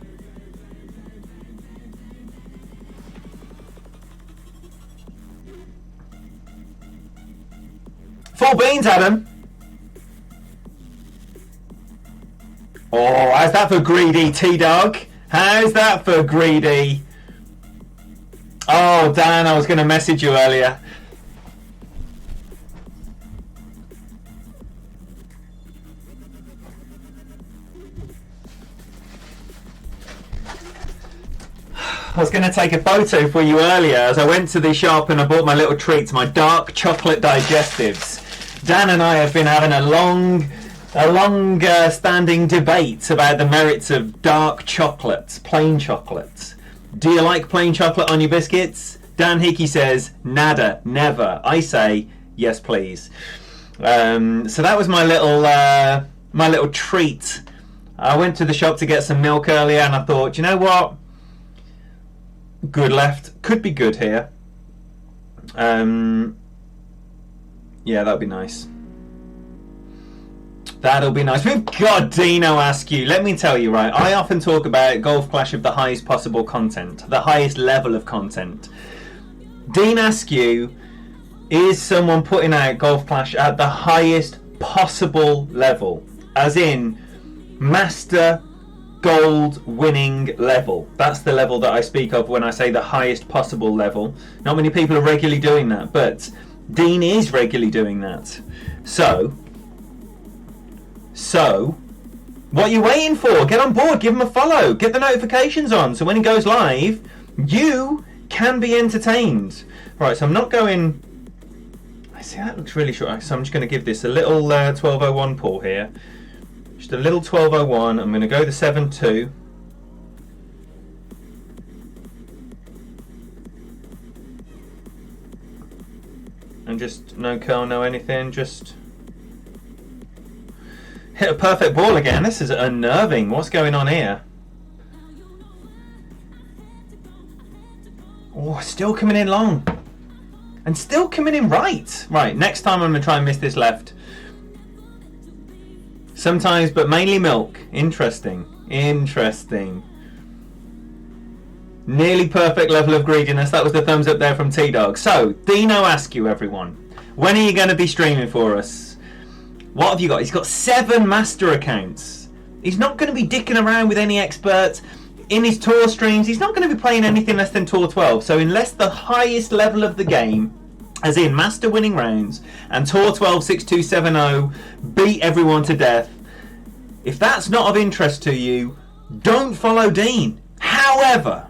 [SPEAKER 1] Full beans, Adam. Oh, how's that for greedy, T-Dog? How's that for greedy? Oh, Dan, I was going to message you earlier. I was going to take a photo for you earlier as I went to the shop and I bought my little treats, my dark chocolate digestives. Dan and I have been having a long standing debate about the merits of dark chocolate, plain chocolate. Do you like plain chocolate on your biscuits? Dan Hickey says, nada, never. I say, yes please. So that was my little treat. I went to the shop to get some milk earlier and I thought, you know what? Good left. Could be good here. Yeah, that'll be nice. That'll be nice. We've got Dino Askew. Let me tell you, right, I often talk about Golf Clash of the highest possible content, the highest level of content. Dean Askew is someone putting out Golf Clash at the highest possible level, as in Master Gold winning level. That's the level that I speak of when I say the highest possible level. Not many people are regularly doing that, but Dean is regularly doing that. So what are you waiting for? Get on board, give him a follow, get the notifications on, so when he goes live, you can be entertained. Right, so I'm not going... I see that looks really short, so I'm just going to give this a little 1201 pull here. Just a little 1201. I'm going to go the 7-2. And just no curl, no anything. Just hit a perfect ball again. This is unnerving. What's going on here? Oh, still coming in long. And still coming in right. Right, next time I'm going to try and miss this left. Sometimes, but mainly milk. Interesting. Interesting. Nearly perfect level of greediness. That was the thumbs up there from T-Dog. So, Dino Askew, everyone. When are you going to be streaming for us? What have you got? He's got 7 master accounts. He's not going to be dicking around with any experts. In his tour streams, he's not going to be playing anything less than Tour 12. So unless the highest level of the game, as in Master winning rounds, and Tour 12 6270 beat everyone to death, if that's not of interest to you, don't follow Dean. However,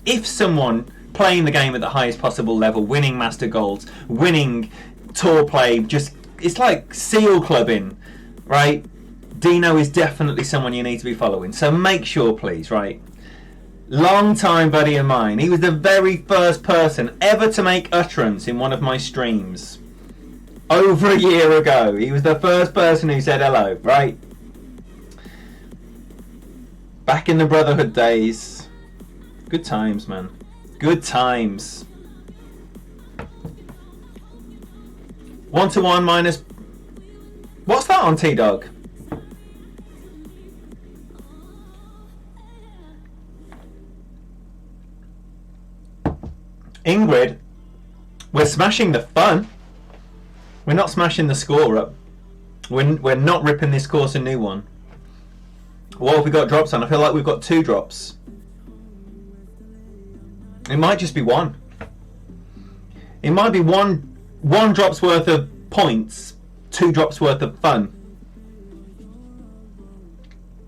[SPEAKER 1] if someone playing the game at the highest possible level, winning Master Golds, winning Tour play, just it's like seal clubbing, right? Dino is definitely someone you need to be following. So make sure, please, right? Long time buddy of mine. He was the very first person ever to make utterance in one of my streams. Over a year ago. He was the first person who said hello, right? Back in the Brotherhood days. Good times, man. Good times. 1-1 minus... What's that on T-Dog? Ingrid, we're smashing the fun. We're not smashing the score up. We're not ripping this course a new one. What have we got drops on? I feel like we've got 2 drops. It might just be 1. It might be one drop's worth of points, 2 drops worth of fun.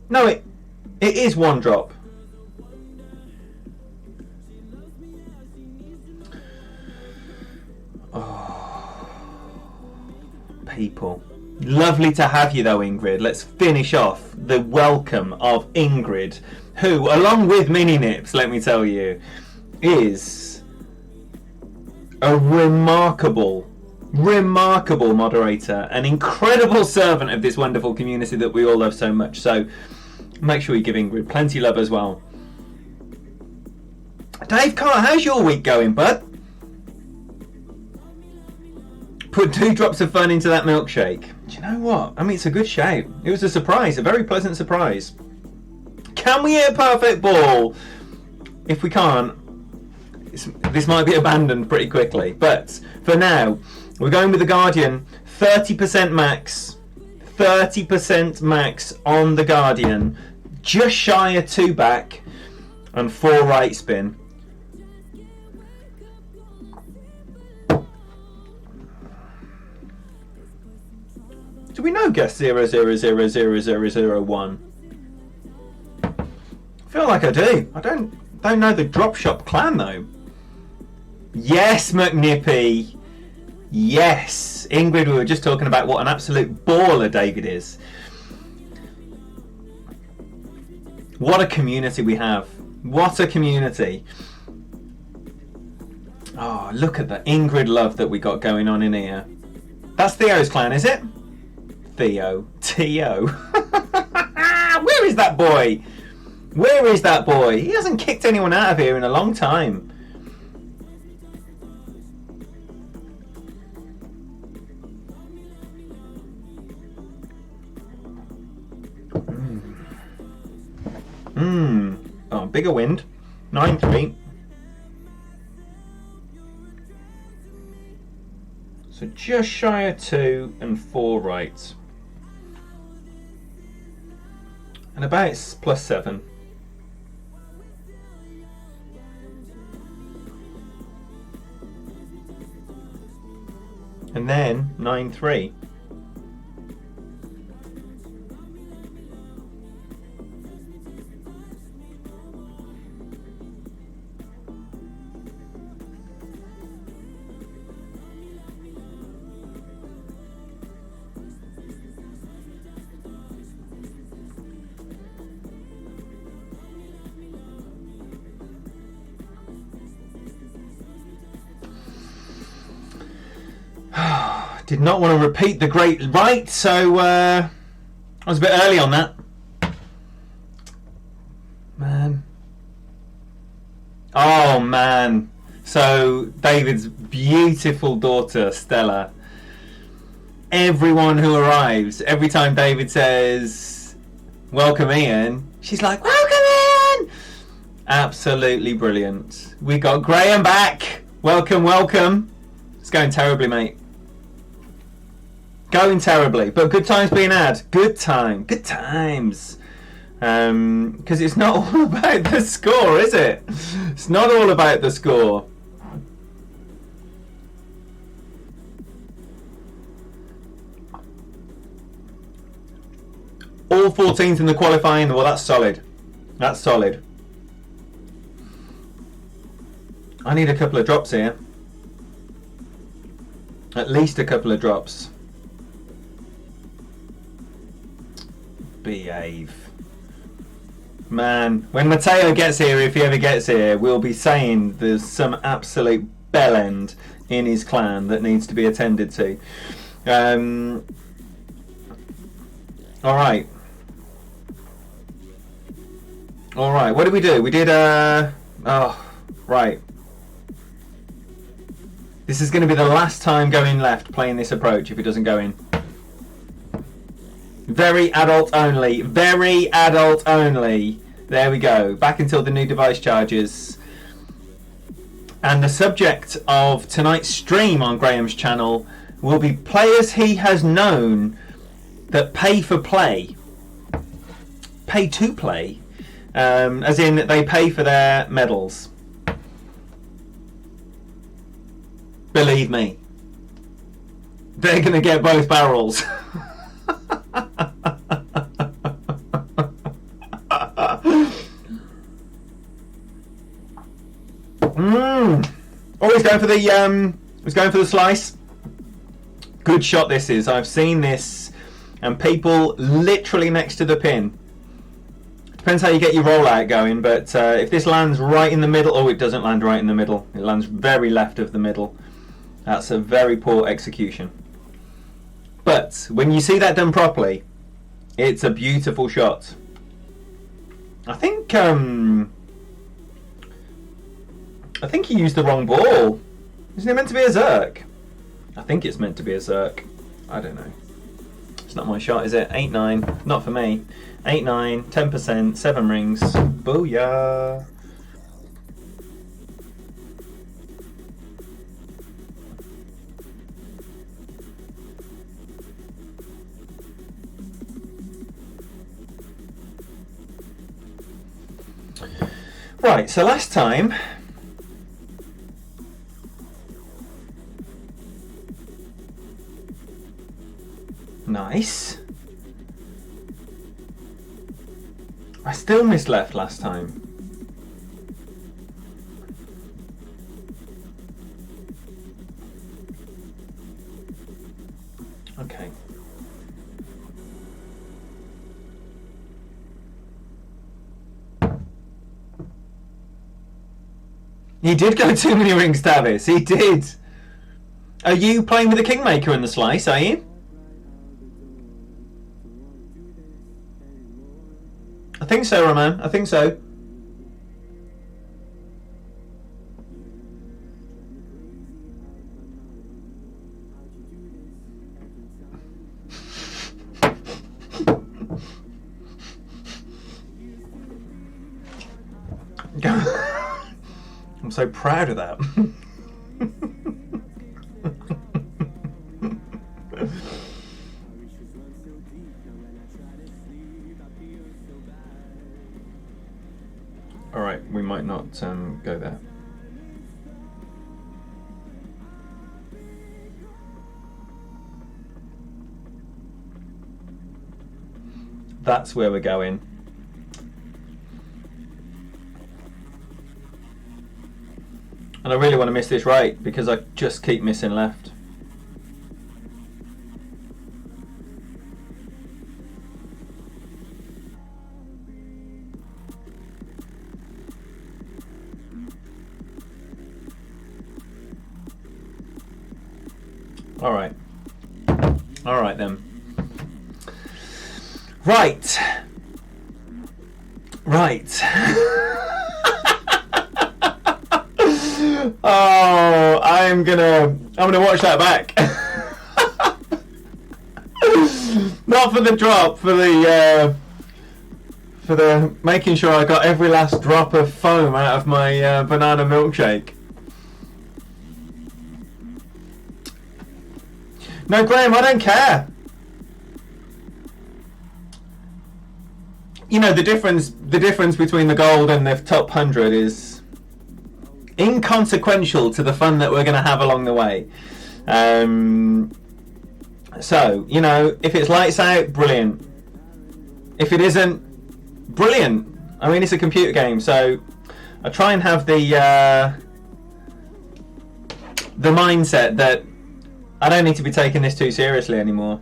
[SPEAKER 1] No, it is 1 drop. Oh, people. Lovely to have you though, Ingrid. Let's finish off the welcome of Ingrid, who, along with Mini Nips, let me tell you, is a remarkable moderator, an incredible servant of this wonderful community that we all love so much. So make sure you give Ingrid plenty of love as well. Dave Carr, how's your week going, bud? Put 2 drops of fun into that milkshake. Do you know what? I mean, it's a good shape. It was a surprise, a very pleasant surprise. Can we hit a perfect ball? If we can't, this might be abandoned pretty quickly. But for now, we're going with the Guardian. 30% max. 30% max on the Guardian. Just shy of 2 back and 4 right spin. Do we know guess 00000001? I feel like I do. I don't know the drop shop clan though. Yes, McNippy. Yes. Ingrid, we were just talking about what an absolute baller David is. What a community we have. What a community. Oh, look at the Ingrid love that we got going on in here. That's Theo's clan, is it? Theo. T.O. Where is that boy? Where is that boy? He hasn't kicked anyone out of here in a long time. Oh, bigger wind. 9-3. So just shy of 2 and 4 rights. And about +7. And then 9-3. Did not want to repeat the great right, so I was a bit early on that. Man. Oh, man. So, David's beautiful daughter, Stella. Everyone who arrives, every time David says, "Welcome, Ian," she's like, "Welcome, Ian!" Absolutely brilliant. We got Graham back. Welcome, welcome. It's going terribly, mate. Going terribly, but good times being had. Good times. Because it's not all about the score, is it? It's not all about the score. All 14th in the qualifying. Well, that's solid. That's solid. I need a couple of drops here. At least a couple of drops. Behave. Man, when Matteo gets here, if he ever gets here, we'll be saying there's some absolute bellend in his clan that needs to be attended to. Alright. Alright, what did we do? We did, oh, right. This is going to be the last time going left playing this approach if it doesn't go in. Very adult only. Very adult only. There we go. Back until the new device charges. And the subject of tonight's stream on Graham's channel will be players he has known that pay for play. Pay to play. As in they pay for their medals. Believe me. They're going to get both barrels. Always going for the slice. Good shot this is. I've seen this, and people literally next to the pin. Depends how you get your rollout going, but if this lands right in the middle, oh, it doesn't land right in the middle. It lands very left of the middle. That's a very poor execution. But when you see that done properly, it's a beautiful shot. I think he used the wrong ball. Isn't it meant to be a Zerk? I think it's meant to be a Zerk. I don't know. It's not my shot, is it? 8-9. Not for me. 8-9, 10%, 7 rings. Booyah! Right, so last time nice. I still missed left last time. Okay. He did go too many rings, Tavis. He did. Are you playing with the Kingmaker in the slice, are you? I think so, Roman. I think so. I'm so proud of that. Alright, we might not go there. That's where we're going. And I really want to miss this right because I just keep missing left. Alright. Alright then. Right. Right. Oh, I'm gonna watch that back. Not for the drop, for the making sure I got every last drop of foam out of my banana milkshake. No, Graham, I don't care. You know, the difference between the gold and the top 100 is inconsequential to the fun that we're going to have along the way. So, you know, if it's lights out, brilliant. If it isn't, brilliant. I mean, it's a computer game, so I try and have the mindset that I don't need to be taking this too seriously anymore.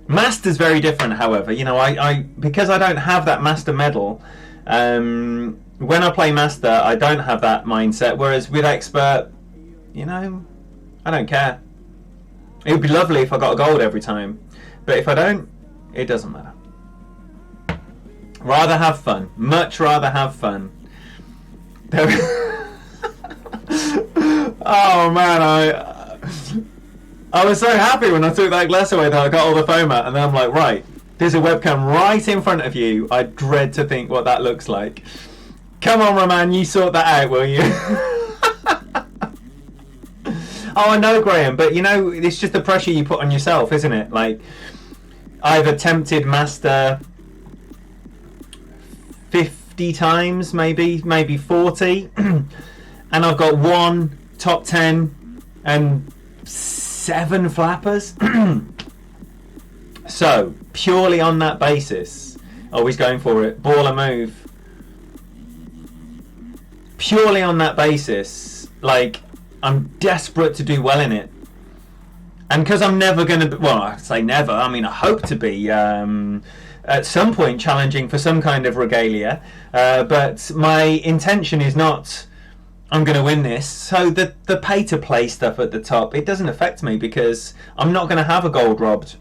[SPEAKER 1] Master's very different, however. You know, I because I don't have that master medal. When I play master, I don't have that mindset. Whereas with expert, you know, I don't care. It would be lovely if I got a gold every time, but if I don't, it doesn't matter. Rather have fun. Much rather have fun. Oh man, I was so happy when I took that glass away that I got all the foam out, and then I'm like, right, there's a webcam right in front of you. I dread to think what that looks like. Come on, Roman, you sort that out, will you? Oh, I know, Graham, but you know, it's just the pressure you put on yourself, isn't it? Like, I've attempted master 50 times, maybe 40, and I've got 1 top 10 and 7 flappers. So, purely on that basis, always going for it, baller move. Purely on that basis, like, I'm desperate to do well in it. And because I'm never going to, well, I say never, I mean, I hope to be at some point challenging for some kind of regalia. But my intention is not, I'm going to win this. So the pay to play stuff at the top, it doesn't affect me because I'm not going to have a gold robbed.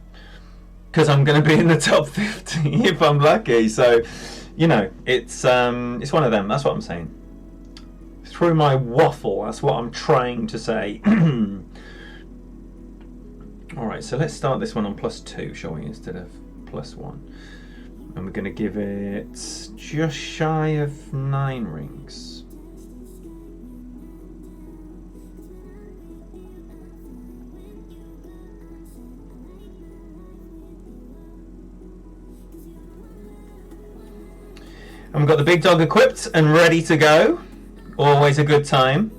[SPEAKER 1] Because I'm going to be in the top 50 if I'm lucky. So, you know, it's one of them. That's what I'm saying. Through my waffle, that's what I'm trying to say. Alright, so let's start this one on +2, shall we, instead of +1. And we're going to give it just shy of 9 rings. And we've got the big dog equipped and ready to go. Always a good time.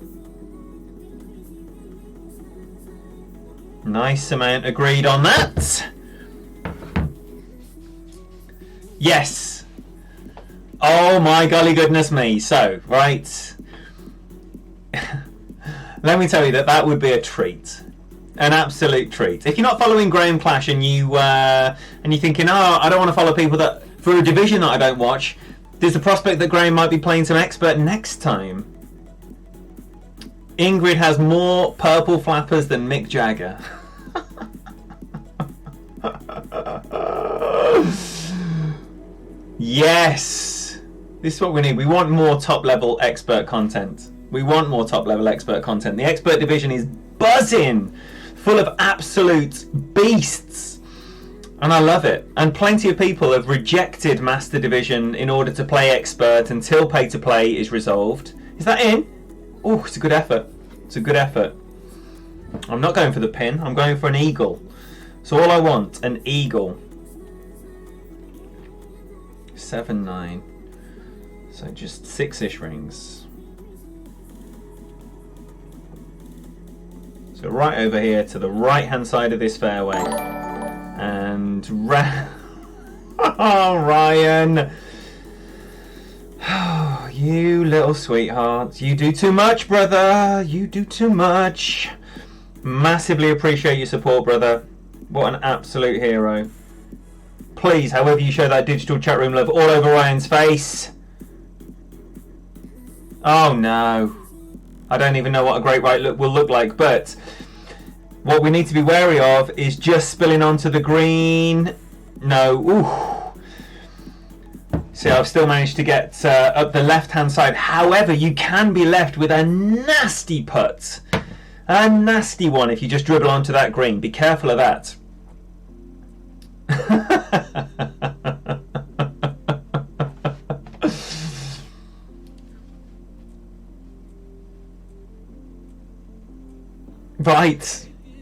[SPEAKER 1] Nice amount agreed on that. Yes. Oh my golly goodness me. So, right. Let me tell you that would be a treat. An absolute treat. If you're not following Graham Clash and you're thinking, oh, I don't want to follow people that for a division that I don't watch, there's a prospect that Graham might be playing some expert next time. Ingrid has more purple flappers than Mick Jagger. Yes! This is what we need. We want more top level expert content. We want more top level expert content. The expert division is buzzing, full of absolute beasts. And I love it. And plenty of people have rejected Master Division in order to play expert until pay to play is resolved. Is that in? Oh, it's a good effort. It's a good effort. I'm not going for the pin. I'm going for an eagle. So all I want, an eagle. 7, 9. So just 6-ish rings. So right over here to the right-hand side of this fairway. And oh, Ryan. Oh, you little sweetheart. You do too much, brother. You do too much. Massively appreciate your support, brother. What an absolute hero. Please, however you show that digital chat room love all over Ryan's face. Oh no. I don't even know what a great right look will look like, but what we need to be wary of is just spilling onto the green. No. Ooh. See, I've still managed to get up the left-hand side. However, you can be left with a nasty putt. A nasty one if you just dribble onto that green. Be careful of that.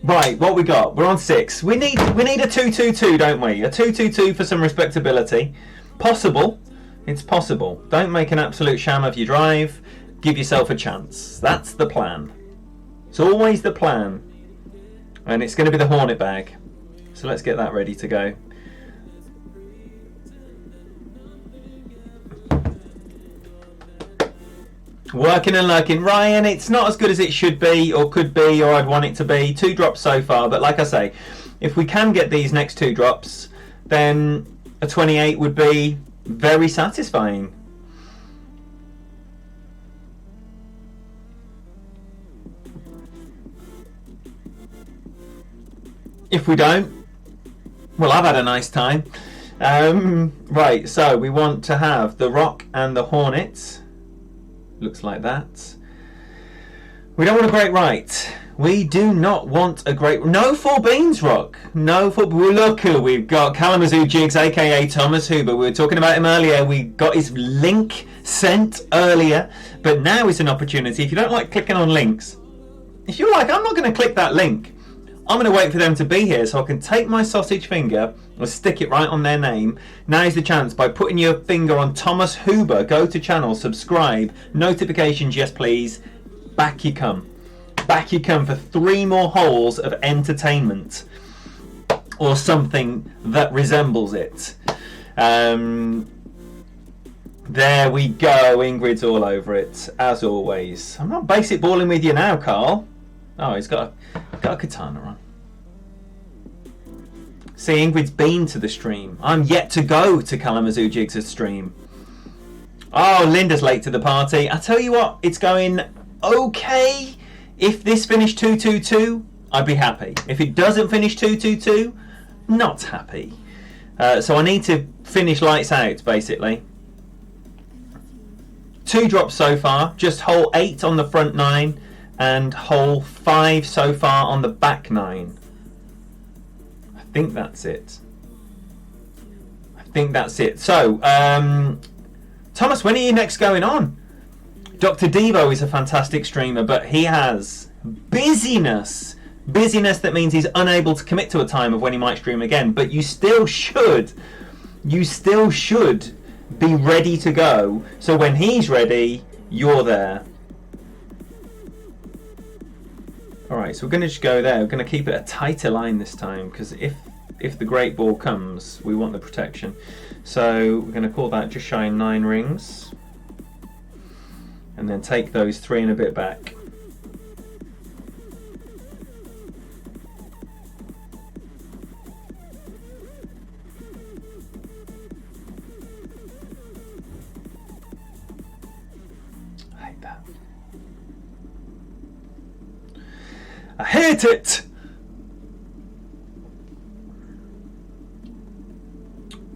[SPEAKER 1] Right, what we got? We're on 6. We need a 2-2-2, don't we? A 2-2-2 for some respectability. Possible. It's possible. Don't make an absolute sham of your drive. Give yourself a chance. That's the plan. It's always the plan. And it's going to be the Hornet bag. So let's get that ready to go. Working and lurking. Ryan, it's not as good as it should be or could be or I'd want it to be. 2 drops so far, but like I say, if we can get these next 2 drops, then a 28 would be very satisfying. If we don't, well, I've had a nice time. Right, so we want to have the Rock and the Hornet. Looks like that. We don't want a great right. We do not want a great... No Four Beans Rock. No Four... Look who we've got. Kalamazoo Jigs, a.k.a. Thomas Huber. We were talking about him earlier. We got his link sent earlier. But now is an opportunity. If you don't like clicking on links, if you're like, I'm not going to click that link, I'm going to wait for them to be here so I can take my sausage finger and stick it right on their name. Now is the chance. By putting your finger on Thomas Huber, go to channel, subscribe, notifications, yes please. Back you come. Back you come for 3 more holes of entertainment. Or something that resembles it. There we go. Ingrid's all over it, as always. I'm not basic balling with you now, Carl. Oh, he's got a katana on. See, Ingrid's been to the stream. I'm yet to go to Kalamazoo Jigs' stream. Oh, Linda's late to the party. I tell you what, it's going okay. If this finished 2-2-2, I'd be happy. If it doesn't finish 2-2-2, not happy. So I need to finish lights out, basically. 2 drops so far. Just hole 8 on the front 9 and hole 5 so far on the back 9. I think that's it. So, Thomas, when are you next going on? Dr. Devo is a fantastic streamer, but he has busyness. Busyness that means he's unable to commit to a time of when he might stream again. But you still should be ready to go. So when he's ready, you're there. Alright, so we're going to just go there. We're going to keep it a tighter line this time, because if the great ball comes, we want the protection. So we're going to call that just shy 9 rings. And then take those 3 and a bit back. I hate that. I hate it!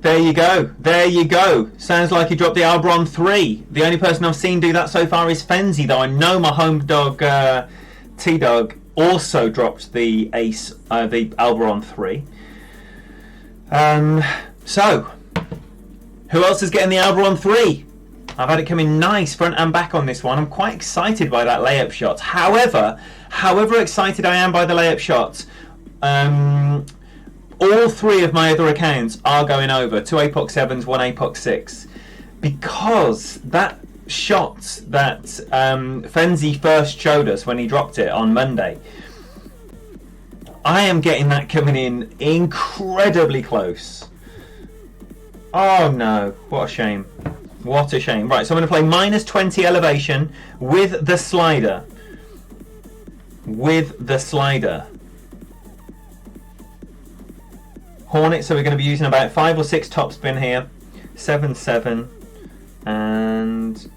[SPEAKER 1] There you go. There you go. Sounds like he dropped the Albron 3. The only person I've seen do that so far is Fenzi, though I know my home dog, T-Dog, also dropped the Ace, the Albron 3. So, who else is getting the Albron 3? I've had it come in nice front and back on this one. I'm quite excited by that layup shot. However excited I am by the layup shots, all 3 of my other accounts are going over. 2 Apox 7s, 1 Apox 6. Because that shot that Fenzi first showed us when he dropped it on Monday, I am getting that coming in incredibly close. Oh no, what a shame. What a shame. Right, so I'm going to play minus 20 elevation with the slider. With the slider. Hornet, so we're going to be using about 5 or 6 topspin here. 7-7. And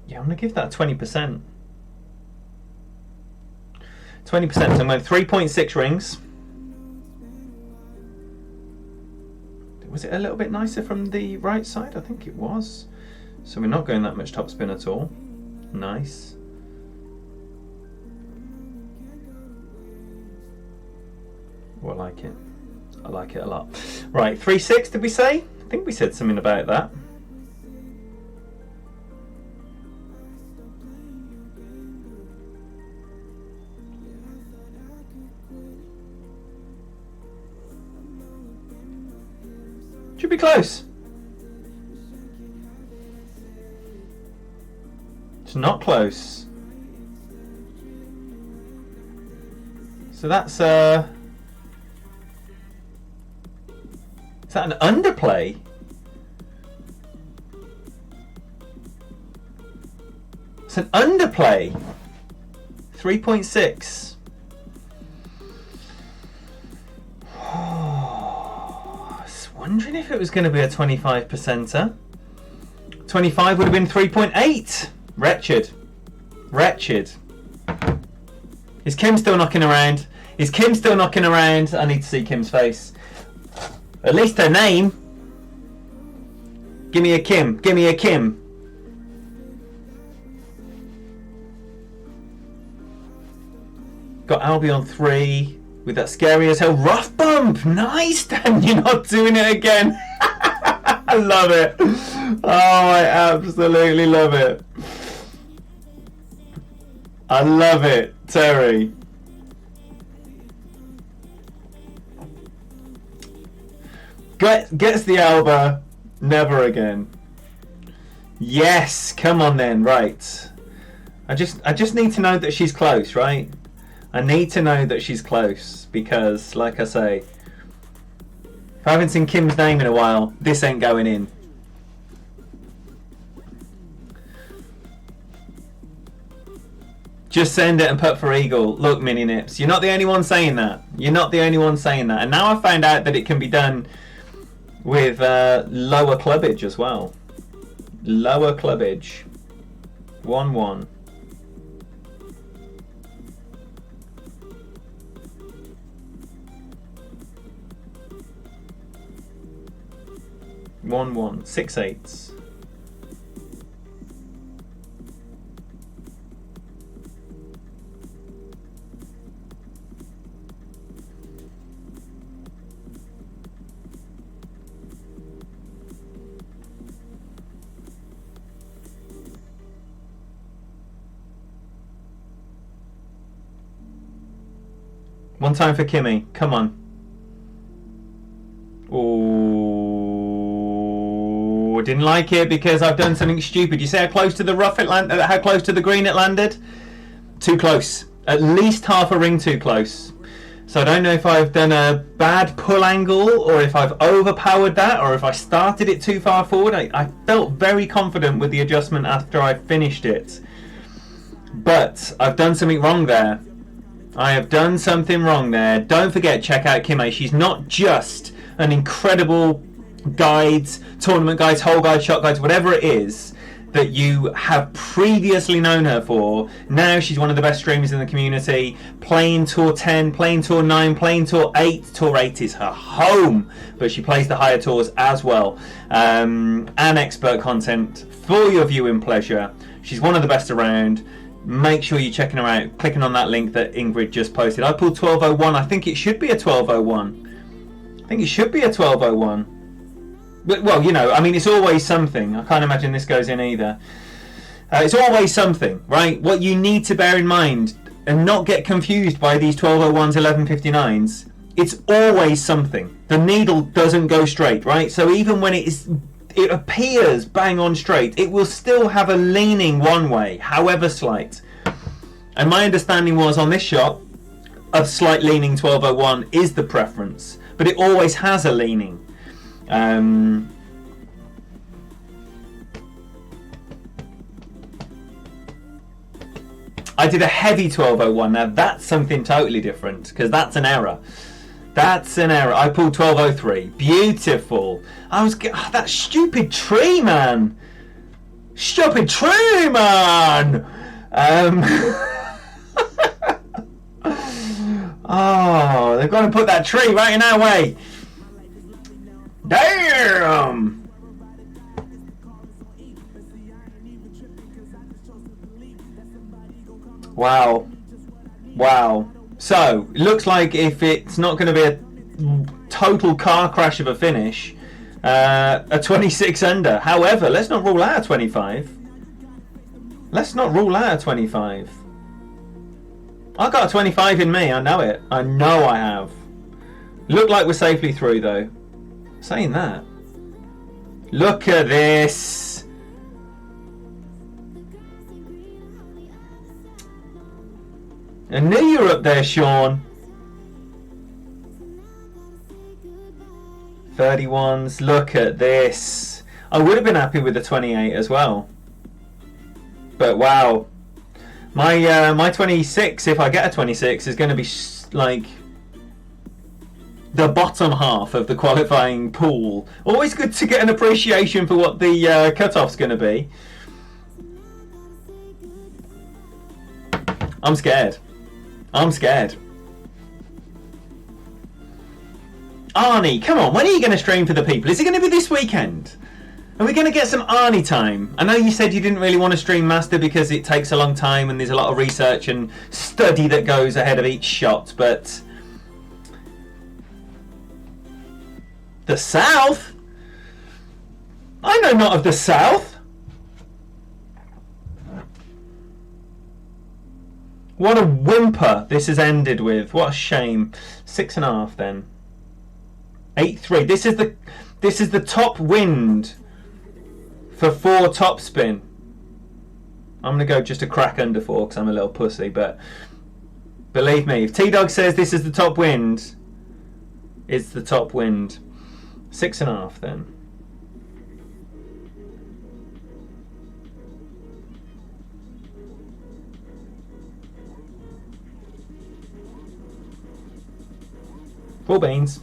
[SPEAKER 1] yeah, I'm going to give that 20%. 20%, so I'm going 3.6 rings. Was it a little bit nicer from the right side? I think it was. So we're not going that much topspin at all. Nice. Oh, I like it. I like it a lot. Right, 3-6 did we say? I think we said something about that. Should be close. It's not close. So that's is that an underplay? It's an underplay. 3.6. Wondering if it was going to be a 25%er. 25 would have been 3.8. Wretched. Wretched. Is Kim still knocking around? Is Kim still knocking around? I need to see Kim's face. At least her name. Give me a Kim. Give me a Kim. Got Albie on 3 with that scary as hell rough bump. Nice, Dan. You're not doing it again. I love it. Oh, I absolutely love it. I love it, Terry. Gets the Alba. Never again. Yes, come on then. Right. I just need to know that she's close, right? I need to know that she's close because, like I say, if I haven't seen Kim's name in a while, this ain't going in. Just send it and put for Eagle. Look, Mini Nips, you're not the only one saying that. You're not the only one saying that. And now I've found out that it can be done with lower clubbage as well. Lower clubbage. 1-1. One, 6/8. One time for Kimmy. Come on. Oh, didn't like it because I've done something stupid. You see how close to the rough it landed? How close to the green it landed? Too close. At least half a ring too close. So I don't know if I've done a bad pull angle or if I've overpowered that or if I started it too far forward. I felt very confident with the adjustment after I finished it. But I've done something wrong there. I have done something wrong there. Don't forget, check out Kimmy. She's not just an incredible guides, tournament guides, hole guides, shot guides, whatever it is that you have previously known her for. Now she's one of the best streamers in the community. Playing Tour 10, playing Tour 9, playing Tour 8. Tour 8 is her home, but she plays the higher tours as well. And expert content for your viewing pleasure. She's one of the best around. Make sure you're checking her out, clicking on that link that Ingrid just posted. I pulled 1201. I think it should be a 1201. I think it should be a 1201. But, well, you know, I mean, it's always something. I can't imagine this goes in either. It's always something, right? What you need to bear in mind and not get confused by these 1201s, 1159s, it's always something. The needle doesn't go straight, right? So even when it appears bang on straight, it will still have a leaning one way, however slight. And my understanding was on this shot, a slight leaning 1201 is the preference, but it always has a leaning. I did a heavy 1201. Now that's something totally different because that's an error. That's an error. I pulled 1203. Beautiful. That stupid tree, man. Stupid tree, man. Oh, they've got to put that tree right in our way. Damn. Wow. Wow. So, it looks like if it's not going to be a total car crash of a finish, a 26 under. However, let's not rule out a 25. Let's not rule out a 25. I've got a 25 in me, I know it. I know I have. Look like we're safely through, though. Saying that. Look at this. I knew you were up there, Sean. 31s. Look at this. I would have been happy with the 28 as well. But wow. My 26, if I get a 26, is going to be like the bottom half of the qualifying pool. Always good to get an appreciation for what the cut-off's going to be. I'm scared. I'm scared. Arnie, come on, when are you going to stream for the people? Is it going to be this weekend? Are we going to get some Arnie time? I know you said you didn't really want to stream master because it takes a long time and there's a lot of research and study that goes ahead of each shot, but... The South? I know not of the South. What a whimper this has ended with. What a shame. 6.5 then. 8-3. This is the top wind for 4 topspin. I'm going to go just a crack under 4 because I'm a little pussy, but believe me, if T-Dog says this is the top wind, it's the top wind. 6.5 then. Four beans.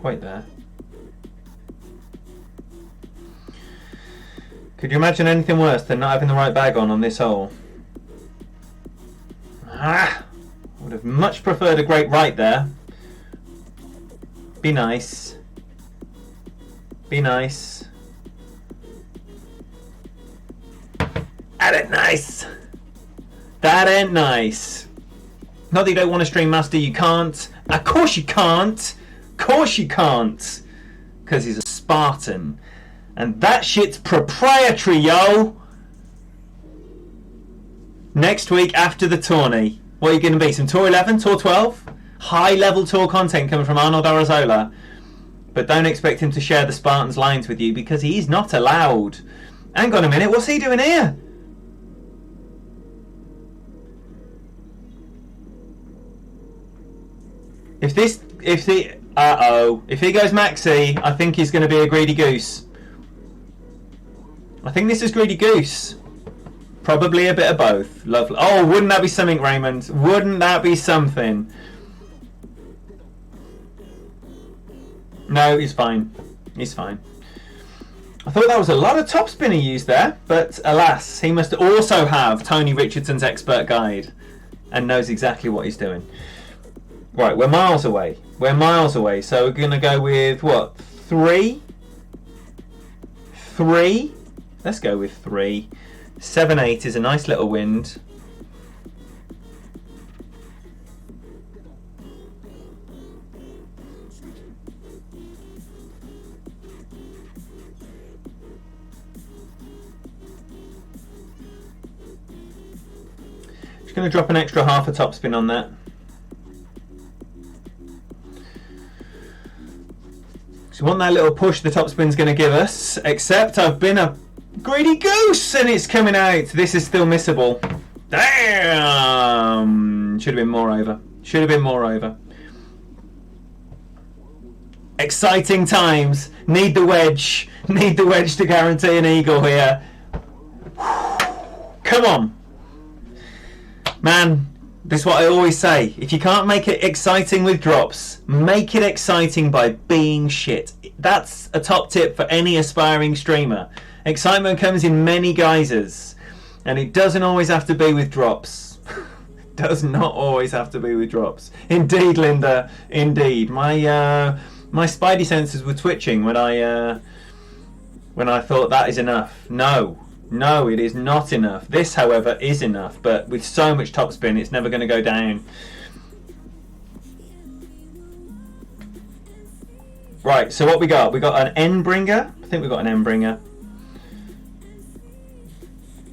[SPEAKER 1] Wait there. Could you imagine anything worse than not having the right bag on this hole? Ah! I would have much preferred a great right there. Be nice. Be nice. That ain't nice. That ain't nice. Not that you don't want to stream master, you can't. Of course you can't. Of course you can't. Because he's a Spartan. And that shit's proprietary, yo! Next week after the tourney, what are you going to be? Some Tour 11, Tour 12? High level tour content coming from Arnold Arazola. But don't expect him to share the Spartans lines with you because he's not allowed. Hang on a minute, what's he doing here? If he goes maxi, I think he's going to be a greedy goose. I think this is greedy goose. Probably a bit of both. Lovely. Oh, wouldn't that be something, Raymond? Wouldn't that be something? No, he's fine. He's fine. I thought that was a lot of topspin he used there, but alas, he must also have Tony Richardson's expert guide and knows exactly what he's doing. Right, we're miles away. We're miles away. So we're going to go with, what, 3? 3? Let's go with 3. 7-8 is a nice little wind. Just going to drop an extra half a topspin on that. So we want that little push the topspin's going to give us, except I've been a greedy goose and it's coming out. This is still missable. Damn! Should have been more over. Should have been more over. Exciting times. Need the wedge. Need the wedge to guarantee an eagle here. Come on. Man, this is what I always say. If you can't make it exciting with drops, make it exciting by being shit. That's a top tip for any aspiring streamer. Excitement comes in many guises, and it doesn't always have to be with drops. Does not always have to be with drops. Indeed, Linda. Indeed. My spidey senses were twitching when I thought that is enough. No, it is not enough. This, however, is enough. But with so much topspin, it's never going to go down. Right. So what we got? We got an N bringer. I think we got an N bringer.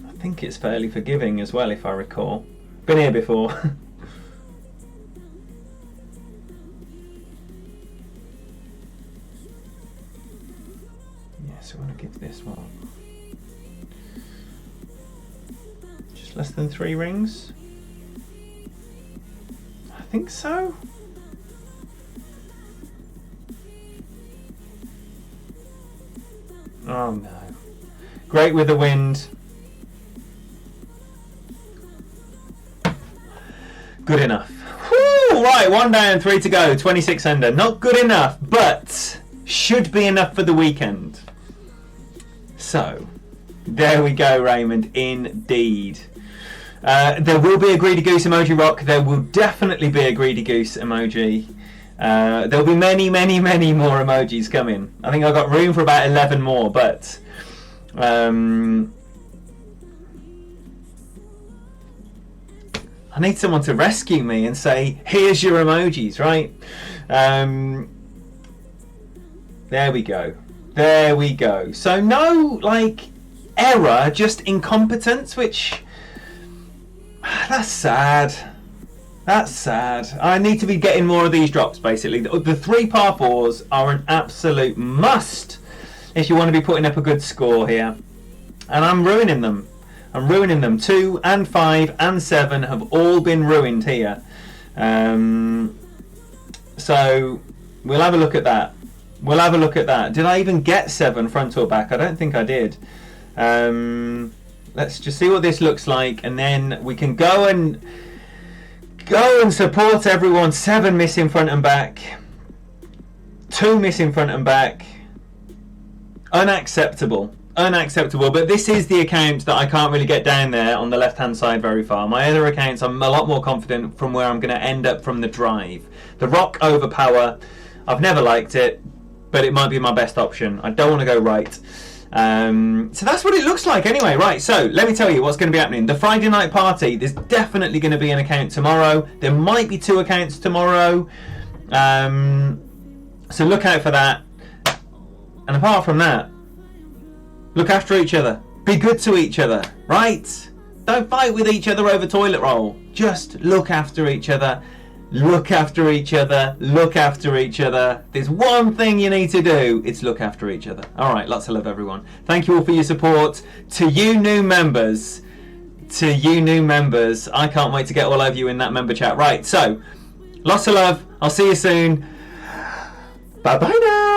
[SPEAKER 1] I think it's fairly forgiving as well, if I recall. Been here before. Yeah, so I want to give this one just less than 3 rings. I think so. Oh no. Great with the wind. Good enough. Woo! Right, 1 down, 3 to go. 26 under. Not good enough, but should be enough for the weekend. So, there we go, Raymond. Indeed. There will be a greedy goose emoji rock. There will definitely be a greedy goose emoji. There'll be many, many, many more emojis coming. I think I've got room for about 11 more, but I need someone to rescue me and say, here's your emojis, right? There we go. There we go. So no, like, error, just incompetence, which... That's sad. That's sad. I need to be getting more of these drops, basically. The 3 par 4s are an absolute must if you want to be putting up a good score here. And I'm ruining them. I'm ruining them. 2 and 5 and 7 have all been ruined here. So we'll have a look at that. We'll have a look at that. Did I even get 7 front or back? I don't think I did. Let's just see what this looks like, and then we can go and support everyone. 7 missing front and back, 2 missing front and back. Unacceptable. Unacceptable. But this is the account that I can't really get down there on the left hand side very far. My other accounts I'm a lot more confident from where I'm going to end up from the drive. The rock overpower, I've never liked it, but it might be my best option. I don't want to go right. So that's what it looks like anyway. Right, so let me tell you what's going to be happening. The Friday night party, there's definitely going to be an account tomorrow. There might be 2 accounts tomorrow. So look out for that. And apart from that, look after each other. Be good to each other, right? Don't fight with each other over toilet roll. Just look after each other. Look after each other. Look after each other. There's one thing you need to do. It's look after each other. All right, lots of love, everyone. Thank you all for your support. To you new members, I can't wait to get all of you in that member chat. Right, so lots of love. I'll see you soon. Bye bye now.